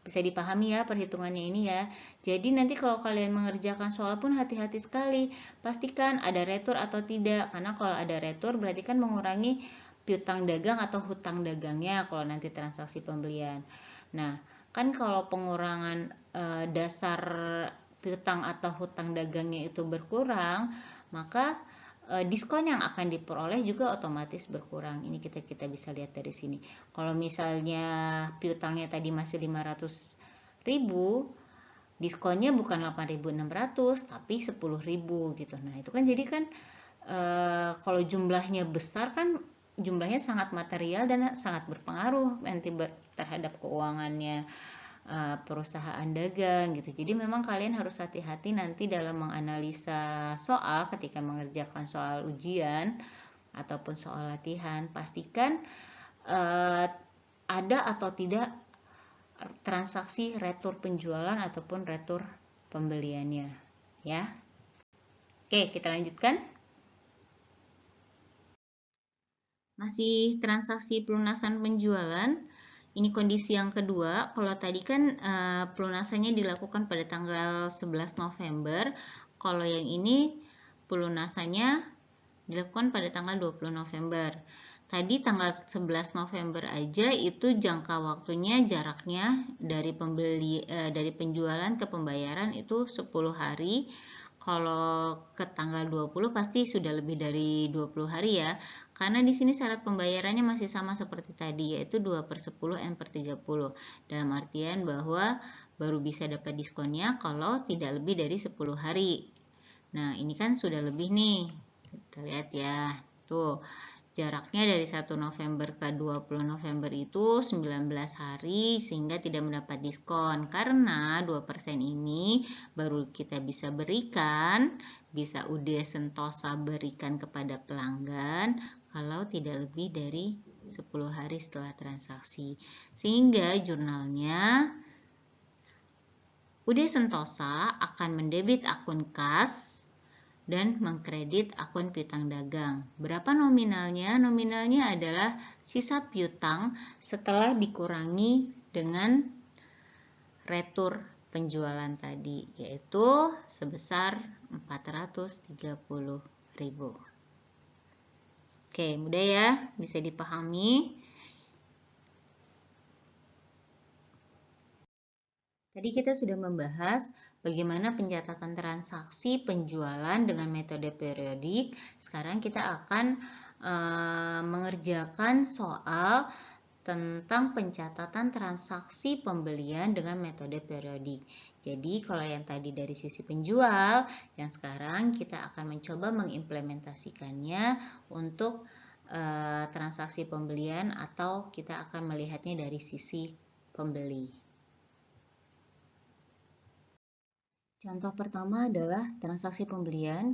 Bisa dipahami ya perhitungannya ini ya. Jadi nanti kalau kalian mengerjakan soal pun hati-hati sekali. Pastikan ada retur atau tidak. Karena kalau ada retur berarti kan mengurangi piutang dagang atau hutang dagangnya kalau nanti transaksi pembelian. Nah, kan kalau pengurangan dasar piutang atau hutang dagangnya itu berkurang, maka diskon yang akan diperoleh juga otomatis berkurang. Ini kita bisa lihat dari sini. Kalau misalnya piutangnya tadi masih 500.000, diskonnya bukan 8.600 tapi 10.000 gitu. Nah, itu kan jadi kan kalau jumlahnya besar kan jumlahnya sangat material dan sangat berpengaruh nanti terhadap keuangannya perusahaan dagang gitu. Jadi memang kalian harus hati-hati nanti dalam menganalisa soal ketika mengerjakan soal ujian ataupun soal latihan. Pastikan ada atau tidak transaksi retur penjualan ataupun retur pembeliannya ya. Oke, kita lanjutkan. Masih transaksi pelunasan penjualan. Ini kondisi yang kedua. Kalau tadi kan pelunasannya dilakukan pada tanggal 11 November. Kalau yang ini pelunasannya dilakukan pada tanggal 20 November. Tadi tanggal 11 November aja itu jangka waktunya, jaraknya dari dari penjualan ke pembayaran itu 10 hari. Kalau ke tanggal 20 pasti sudah lebih dari 20 hari ya. Karena di sini syarat pembayarannya masih sama seperti tadi, yaitu 2/10 N/30. Dalam artian bahwa baru bisa dapat diskonnya kalau tidak lebih dari 10 hari. Nah, ini kan sudah lebih nih. Kita lihat ya. Tuh. Jaraknya dari 1 November ke 20 November itu 19 hari sehingga tidak mendapat diskon. Karena 2% ini baru kita bisa berikan, bisa UD Sentosa berikan kepada pelanggan kalau tidak lebih dari 10 hari setelah transaksi. Sehingga jurnalnya UD Sentosa akan mendebit akun kas dan mengkredit akun piutang dagang. Berapa nominalnya? Nominalnya adalah sisa piutang setelah dikurangi dengan retur penjualan tadi, yaitu sebesar 430.000. Oke, mudah ya, bisa dipahami. Tadi kita sudah membahas bagaimana pencatatan transaksi penjualan dengan metode periodik. Sekarang kita akan mengerjakan soal tentang pencatatan transaksi pembelian dengan metode periodik. Jadi kalau yang tadi dari sisi penjual, yang sekarang kita akan mencoba mengimplementasikannya untuk transaksi pembelian, atau kita akan melihatnya dari sisi pembeli. Contoh pertama adalah transaksi pembelian.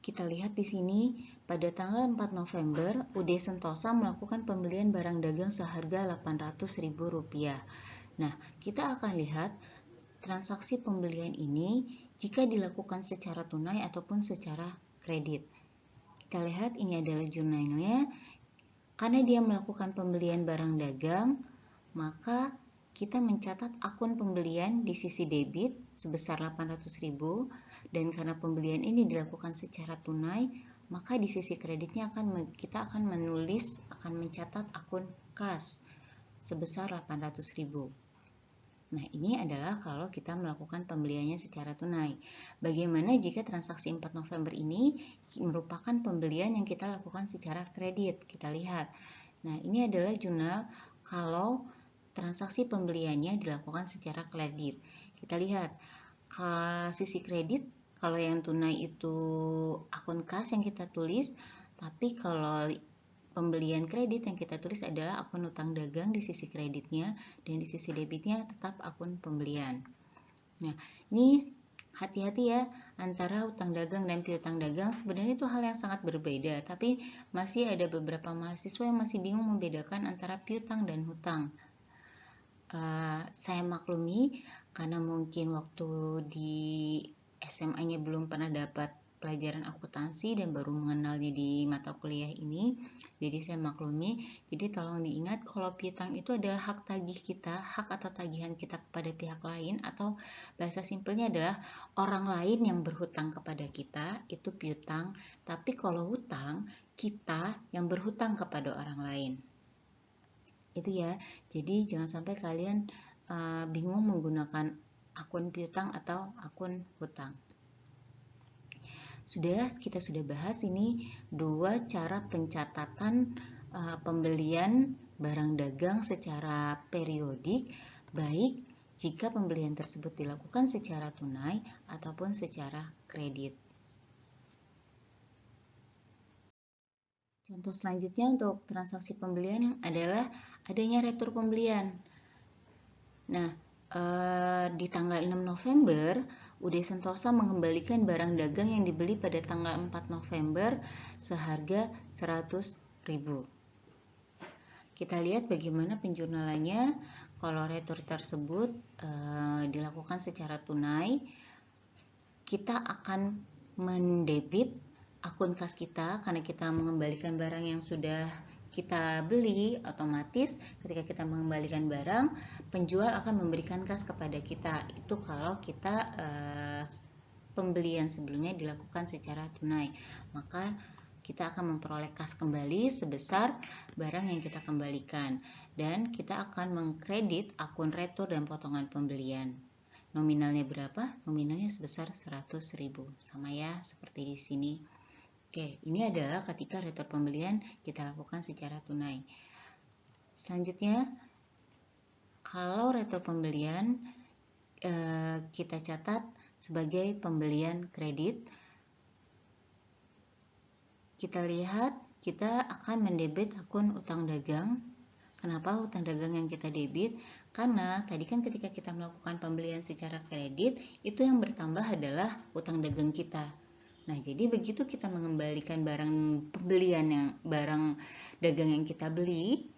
Kita lihat di sini pada tanggal 4 November, UD Sentosa melakukan pembelian barang dagang seharga Rp800.000. Nah, kita akan lihat transaksi pembelian ini jika dilakukan secara tunai ataupun secara kredit. Kita lihat ini adalah jurnalnya. Karena dia melakukan pembelian barang dagang, maka kita mencatat akun pembelian di sisi debit sebesar 800.000, dan karena pembelian ini dilakukan secara tunai, maka di sisi kreditnya kita akan mencatat akun kas sebesar 800.000. Nah, ini adalah kalau kita melakukan pembeliannya secara tunai. Bagaimana jika transaksi 4 November ini merupakan pembelian yang kita lakukan secara kredit? Kita lihat. Nah, ini adalah jurnal kalau transaksi pembeliannya dilakukan secara kredit. Kita lihat ke sisi kredit, kalau yang tunai itu akun kas yang kita tulis, tapi kalau pembelian kredit yang kita tulis adalah akun utang dagang di sisi kreditnya, dan di sisi debitnya tetap akun pembelian. Nah, ini hati-hati ya, antara utang dagang dan piutang dagang sebenarnya itu hal yang sangat berbeda, tapi masih ada beberapa mahasiswa yang masih bingung membedakan antara piutang dan hutang. Saya maklumi karena mungkin waktu di SMA-nya belum pernah dapat pelajaran akuntansi dan baru mengenalnya di mata kuliah ini, jadi saya maklumi. Jadi tolong diingat kalau piutang itu adalah hak tagih kita, hak atau tagihan kita kepada pihak lain, atau bahasa simpelnya adalah orang lain yang berhutang kepada kita, itu piutang. Tapi kalau hutang, kita yang berhutang kepada orang lain. Itu ya, jadi jangan sampai kalian bingung menggunakan akun piutang atau akun hutang. Kita sudah bahas ini dua cara pencatatan pembelian barang dagang secara periodik, baik jika pembelian tersebut dilakukan secara tunai ataupun secara kredit. Contoh selanjutnya untuk transaksi pembelian adalah adanya retur pembelian. Nah, di tanggal 6 November, UD Sentosa mengembalikan barang dagang yang dibeli pada tanggal 4 November seharga 100.000. Kita lihat bagaimana penjurnalannya. Kalau retur tersebut dilakukan secara tunai, kita akan mendebit akun kas kita karena kita mengembalikan barang yang sudah kita beli. Otomatis ketika kita mengembalikan barang, penjual akan memberikan kas kepada kita. Itu kalau kita pembelian sebelumnya dilakukan secara tunai, maka kita akan memperoleh kas kembali sebesar barang yang kita kembalikan. Dan kita akan mengkredit akun retur dan potongan pembelian. Nominalnya berapa? Nominalnya sebesar 100.000. Sama ya, seperti di sini. Oke, ini adalah ketika retur pembelian kita lakukan secara tunai. Selanjutnya, kalau retur pembelian kita catat sebagai pembelian kredit, kita lihat kita akan mendebit akun utang dagang. Kenapa utang dagang yang kita debit? Karena tadi kan ketika kita melakukan pembelian secara kredit, itu yang bertambah adalah utang dagang kita. Nah, jadi begitu kita mengembalikan barang dagang yang kita beli,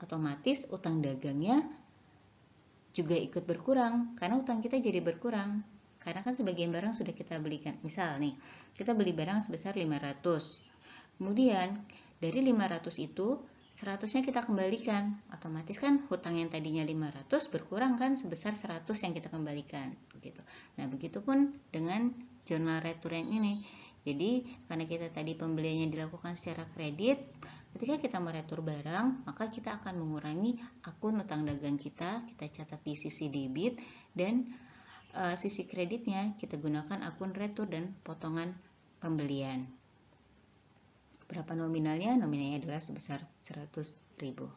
otomatis utang dagangnya juga ikut berkurang, karena utang kita jadi berkurang. Karena kan sebagian barang sudah kita belikan. Misal nih, kita beli barang sebesar 500. Kemudian dari 500 itu 100-nya kita kembalikan, otomatis kan hutang yang tadinya 500 berkurang kan sebesar 100 yang kita kembalikan gitu. Nah, begitupun dengan jurnal retur yang ini. Jadi, karena kita tadi pembeliannya dilakukan secara kredit, ketika kita meretur barang, maka kita akan mengurangi akun utang dagang kita catat di sisi debit, dan sisi kreditnya kita gunakan akun retur dan potongan pembelian. Berapa nominalnya? Nominalnya adalah sebesar 100.000.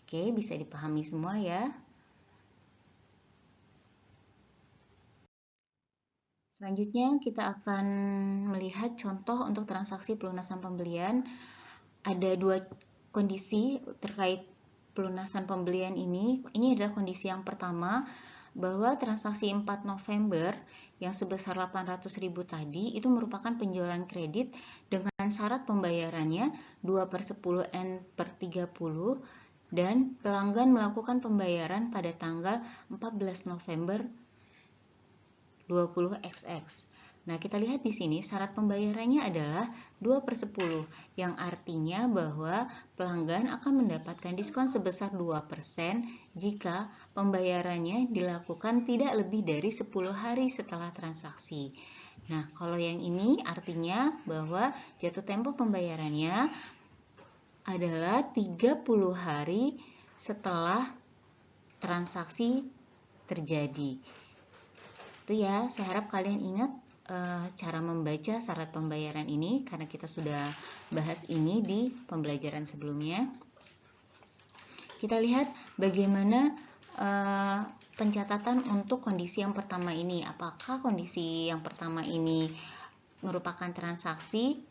Oke, bisa dipahami semua ya. Selanjutnya kita akan melihat contoh untuk transaksi pelunasan pembelian. Ada dua kondisi terkait pelunasan pembelian ini. Ini adalah kondisi yang pertama, bahwa transaksi 4 November yang sebesar 800.000 tadi itu merupakan penjualan kredit dengan syarat pembayarannya 2/10 N/30 dan pelanggan melakukan pembayaran pada tanggal 14 November 20XX. Nah, kita lihat di sini syarat pembayarannya adalah 2/10, yang artinya bahwa pelanggan akan mendapatkan diskon sebesar 2% jika pembayarannya dilakukan tidak lebih dari 10 hari setelah transaksi. Nah, kalau yang ini artinya bahwa jatuh tempo pembayarannya adalah 30 hari setelah transaksi terjadi. Itu ya, saya harap kalian ingat cara membaca syarat pembayaran ini, karena kita sudah bahas ini di pembelajaran sebelumnya. Kita lihat bagaimana pencatatan untuk kondisi yang pertama ini. Apakah kondisi yang pertama ini merupakan transaksi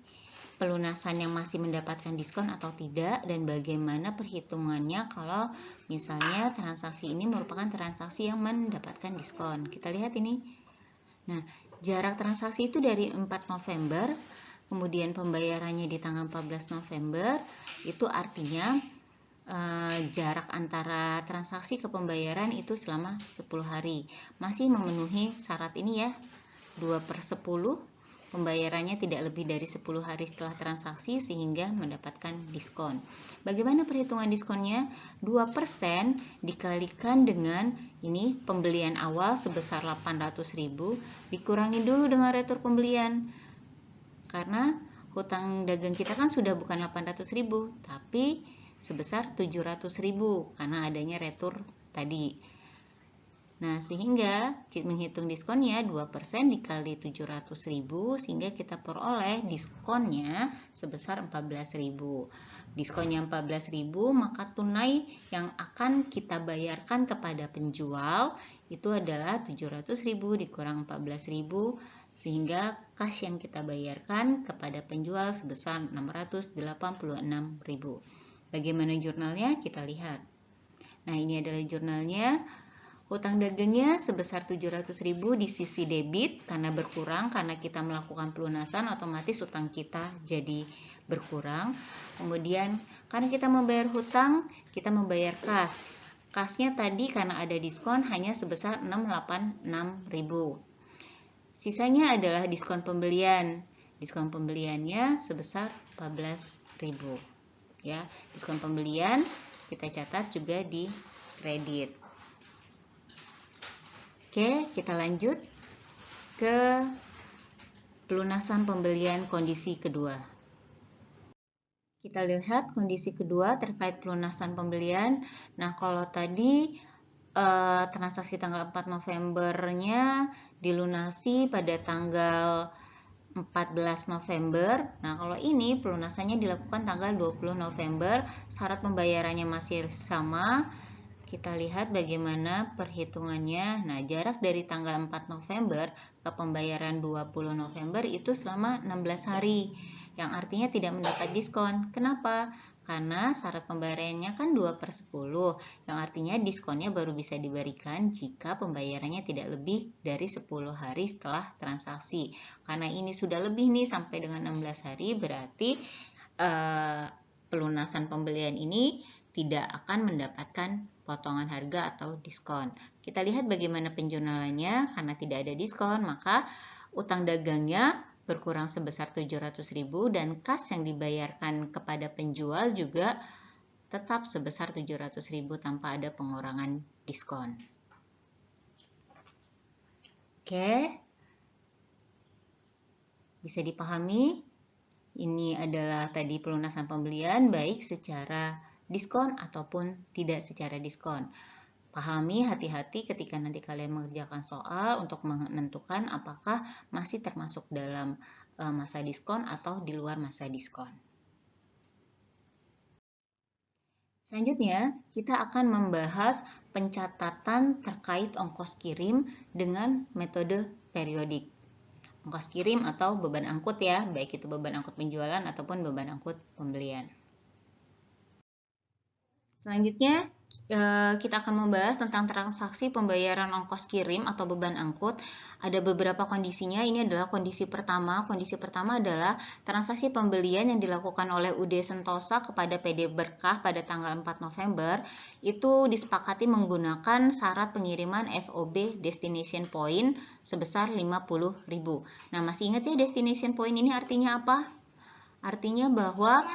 pelunasan yang masih mendapatkan diskon atau tidak, dan bagaimana perhitungannya kalau misalnya transaksi ini merupakan transaksi yang mendapatkan diskon. Kita lihat ini. Nah, jarak transaksi itu dari 4 November, kemudian pembayarannya di tanggal 14 November, itu artinya jarak antara transaksi ke pembayaran itu selama 10 hari. Masih memenuhi syarat ini ya, 2/10, pembayarannya tidak lebih dari 10 hari setelah transaksi sehingga mendapatkan diskon. Bagaimana perhitungan diskonnya? 2% dikalikan dengan ini pembelian awal sebesar 800.000 dikurangi dulu dengan retur pembelian. Karena hutang dagang kita kan sudah bukan 800.000 tapi sebesar 700.000 karena adanya retur tadi. Nah, sehingga menghitung diskonnya 2% dikali 700.000 sehingga kita peroleh diskonnya sebesar 14.000. Diskonnya 14.000, maka tunai yang akan kita bayarkan kepada penjual itu adalah 700.000 dikurang 14.000 sehingga kas yang kita bayarkan kepada penjual sebesar 686.000. Bagaimana jurnalnya? Kita lihat. Nah, ini adalah jurnalnya. Hutang dagangnya sebesar 700.000 di sisi debit karena berkurang, karena kita melakukan pelunasan otomatis hutang kita jadi berkurang. Kemudian karena kita membayar hutang, kita membayar kas. Kasnya tadi karena ada diskon hanya sebesar 686.000. Sisanya adalah diskon pembelian. Diskon pembeliannya sebesar 14.000. Ya, diskon pembelian kita catat juga di kredit. Oke, kita lanjut ke pelunasan pembelian kondisi kedua. Kita lihat kondisi kedua terkait pelunasan pembelian. Nah, kalau tadi transaksi tanggal 4 Novembernya dilunasi pada tanggal 14 November. Nah, kalau ini pelunasannya dilakukan tanggal 20 November, syarat pembayarannya masih sama. Kita lihat bagaimana perhitungannya. Nah, jarak dari tanggal 4 November ke pembayaran 20 November itu selama 16 hari, yang artinya tidak mendapat diskon. Kenapa? Karena syarat pembayarannya kan 2/10, yang artinya diskonnya baru bisa diberikan jika pembayarannya tidak lebih dari 10 hari setelah transaksi. Karena ini sudah lebih nih sampai dengan 16 hari, berarti pelunasan pembelian ini tidak akan mendapatkan potongan harga atau diskon. Kita lihat bagaimana penjurnalannya. Karena tidak ada diskon, maka utang dagangnya berkurang sebesar 700.000 dan kas yang dibayarkan kepada penjual juga tetap sebesar 700.000 tanpa ada pengurangan diskon. Oke, bisa dipahami? Ini adalah tadi pelunasan pembelian baik secara diskon ataupun tidak secara diskon. Pahami, hati-hati ketika nanti kalian mengerjakan soal untuk menentukan apakah masih termasuk dalam masa diskon atau di luar masa diskon. Selanjutnya, kita akan membahas pencatatan terkait ongkos kirim dengan metode periodik. Ongkos kirim atau beban angkut ya, baik itu beban angkut penjualan ataupun beban angkut pembelian. Selanjutnya, kita akan membahas tentang transaksi pembayaran ongkos kirim atau beban angkut. Ada beberapa kondisinya. Ini adalah kondisi pertama. Kondisi pertama adalah transaksi pembelian yang dilakukan oleh UD Sentosa kepada PD Berkah pada tanggal 4 November itu disepakati menggunakan syarat pengiriman FOB Destination Point sebesar 50.000. Nah, masih ingat ya Destination Point ini artinya apa? Artinya bahwa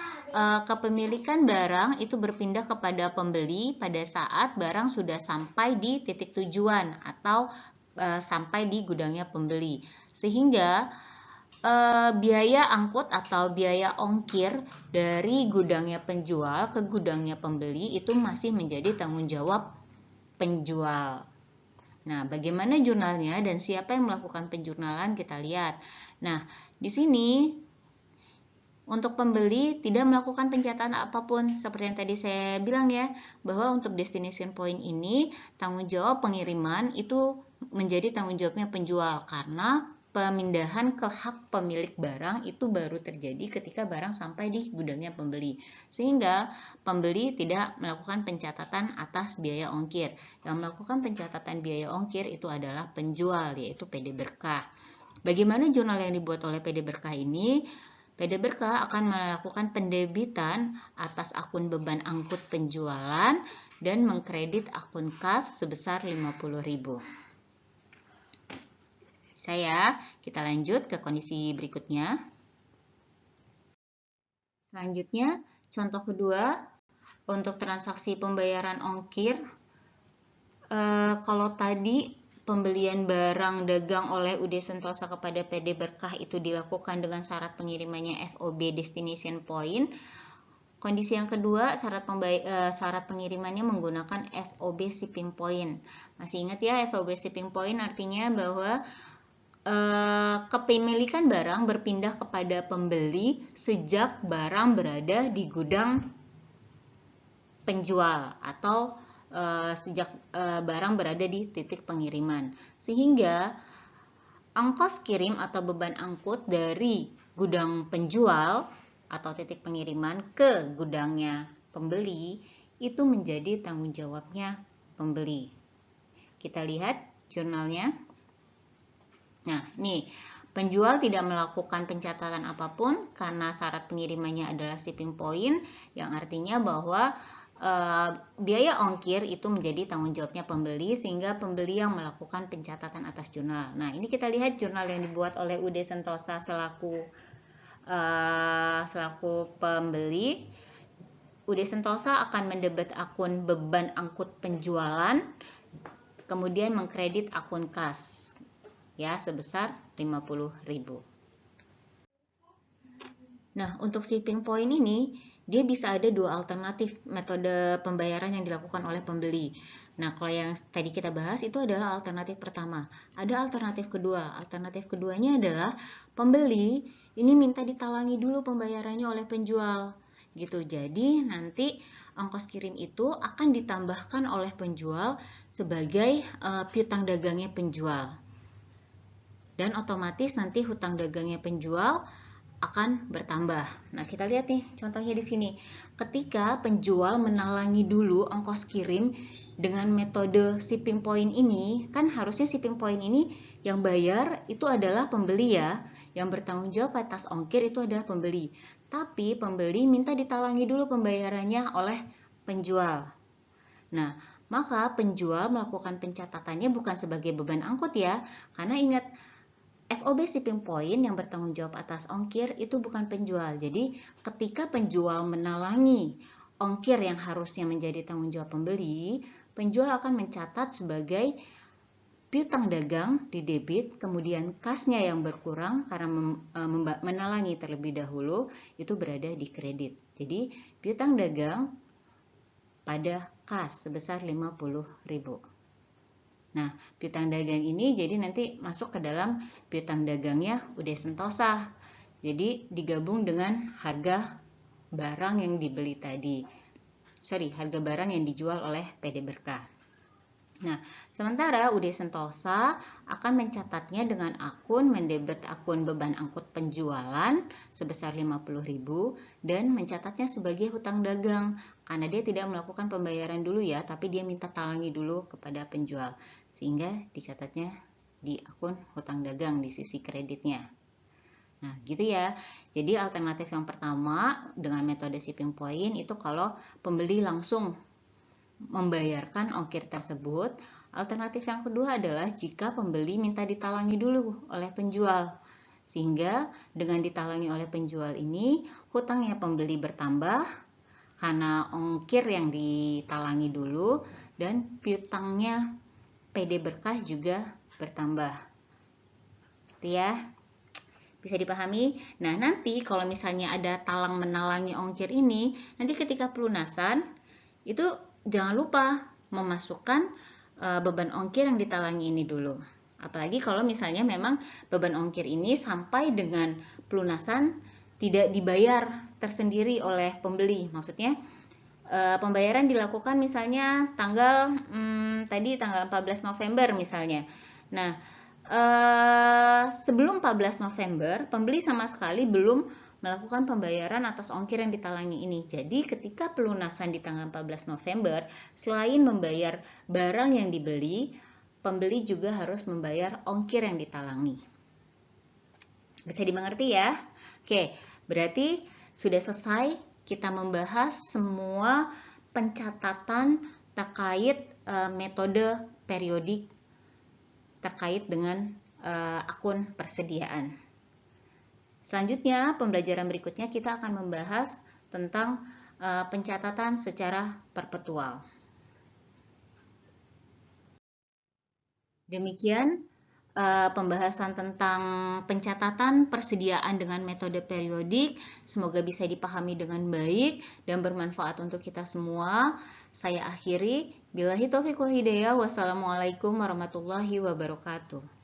kepemilikan barang itu berpindah kepada pembeli pada saat barang sudah sampai di titik tujuan atau sampai di gudangnya pembeli. Sehingga biaya angkut atau biaya ongkir dari gudangnya penjual ke gudangnya pembeli itu masih menjadi tanggung jawab penjual. Nah, bagaimana jurnalnya dan siapa yang melakukan penjurnalan kita lihat. Nah, di sini untuk pembeli tidak melakukan pencatatan apapun. Seperti yang tadi saya bilang ya, bahwa untuk destination point ini tanggung jawab pengiriman itu menjadi tanggung jawabnya penjual karena pemindahan ke hak pemilik barang itu baru terjadi ketika barang sampai di gudangnya pembeli. Sehingga pembeli tidak melakukan pencatatan atas biaya ongkir. Yang melakukan pencatatan biaya ongkir itu adalah penjual, yaitu PD Berkah. Bagaimana jurnal yang dibuat oleh PD Berkah ini? PD Berkah akan melakukan pendebitan atas akun beban angkut penjualan dan mengkredit akun kas sebesar 50.000. Kita lanjut ke kondisi berikutnya. Selanjutnya, contoh kedua, untuk transaksi pembayaran ongkir, kalau tadi pembelian barang dagang oleh UD Sentosa kepada PD Berkah itu dilakukan dengan syarat pengirimannya FOB Destination Point. Kondisi yang kedua, syarat pengirimannya menggunakan FOB Shipping Point. Masih ingat ya, FOB Shipping Point artinya bahwa kepemilikan barang berpindah kepada pembeli sejak barang berada di gudang penjual atau sejak barang berada di titik pengiriman. Sehingga ongkos kirim atau beban angkut dari gudang penjual atau titik pengiriman ke gudangnya pembeli itu menjadi tanggung jawabnya pembeli. Kita lihat jurnalnya. Nah, ini penjual tidak melakukan pencatatan apapun karena syarat pengirimannya adalah shipping point, yang artinya bahwa biaya ongkir itu menjadi tanggung jawabnya pembeli sehingga pembeli yang melakukan pencatatan atas jurnal. Nah, ini kita lihat jurnal yang dibuat oleh UD Sentosa selaku pembeli. UD Sentosa akan mendebet akun beban angkut penjualan, kemudian mengkredit akun kas ya sebesar 50.000. Nah, untuk shipping point ini, dia bisa ada dua alternatif metode pembayaran yang dilakukan oleh pembeli. Nah, kalau yang tadi kita bahas itu adalah alternatif pertama. Ada alternatif kedua. Alternatif keduanya adalah pembeli ini minta ditalangi dulu pembayarannya oleh penjual. Gitu. Jadi, nanti ongkos kirim itu akan ditambahkan oleh penjual sebagai piutang dagangnya penjual. Dan otomatis nanti hutang dagangnya penjual akan bertambah. Nah, kita lihat nih contohnya di sini. Ketika penjual menalangi dulu ongkos kirim dengan metode shipping point ini, kan harusnya shipping point ini yang bayar itu adalah pembeli ya. Yang bertanggung jawab atas ongkir itu adalah pembeli. Tapi pembeli minta ditalangi dulu pembayarannya oleh penjual. Nah, maka penjual melakukan pencatatannya bukan sebagai beban angkut ya. Karena ingat, FOB shipping point yang bertanggung jawab atas ongkir itu bukan penjual. Jadi ketika penjual menalangi ongkir yang harusnya menjadi tanggung jawab pembeli, penjual akan mencatat sebagai piutang dagang di debit, kemudian kasnya yang berkurang karena menalangi terlebih dahulu itu berada di kredit. Jadi piutang dagang pada kas sebesar 50.000. Nah, piutang dagang ini jadi nanti masuk ke dalam piutang dagangnya udah Sentosa. Jadi digabung dengan harga barang yang dibeli tadi. Harga barang yang dijual oleh PD Berkah. Nah, sementara UD Sentosa akan mencatatnya dengan akun mendebet akun beban angkut penjualan sebesar 50.000 dan mencatatnya sebagai hutang dagang karena dia tidak melakukan pembayaran dulu ya, tapi dia minta talangi dulu kepada penjual sehingga dicatatnya di akun hutang dagang di sisi kreditnya. Nah, gitu ya. Jadi alternatif yang pertama dengan metode shipping point itu kalau pembeli langsung membayarkan ongkir tersebut. Alternatif yang kedua adalah jika pembeli minta ditalangi dulu oleh penjual. Sehingga dengan ditalangi oleh penjual ini, hutangnya pembeli bertambah karena ongkir yang ditalangi dulu dan piutangnya PD Berkah juga bertambah. Gitu ya. Bisa dipahami? Nah, nanti kalau misalnya ada talang menalangi ongkir ini, nanti ketika pelunasan itu jangan lupa memasukkan beban ongkir yang ditalangi ini dulu. Apalagi kalau misalnya memang beban ongkir ini sampai dengan pelunasan tidak dibayar tersendiri oleh pembeli. Maksudnya pembayaran dilakukan misalnya tanggal 14 November misalnya. Nah, sebelum 14 November, pembeli sama sekali belum melakukan pembayaran atas ongkir yang ditalangi ini. Jadi ketika pelunasan di tanggal 14 November, selain membayar barang yang dibeli, pembeli juga harus membayar ongkir yang ditalangi. Bisa dimengerti ya? Oke, berarti sudah selesai kita membahas semua pencatatan terkait metode periodik terkait dengan akun persediaan. Selanjutnya, pembelajaran berikutnya kita akan membahas tentang pencatatan secara perpetual. Demikian pembahasan tentang pencatatan persediaan dengan metode periodik. Semoga bisa dipahami dengan baik dan bermanfaat untuk kita semua. Saya akhiri. Billahi taufiq wal hidayah. Wassalamualaikum warahmatullahi wabarakatuh.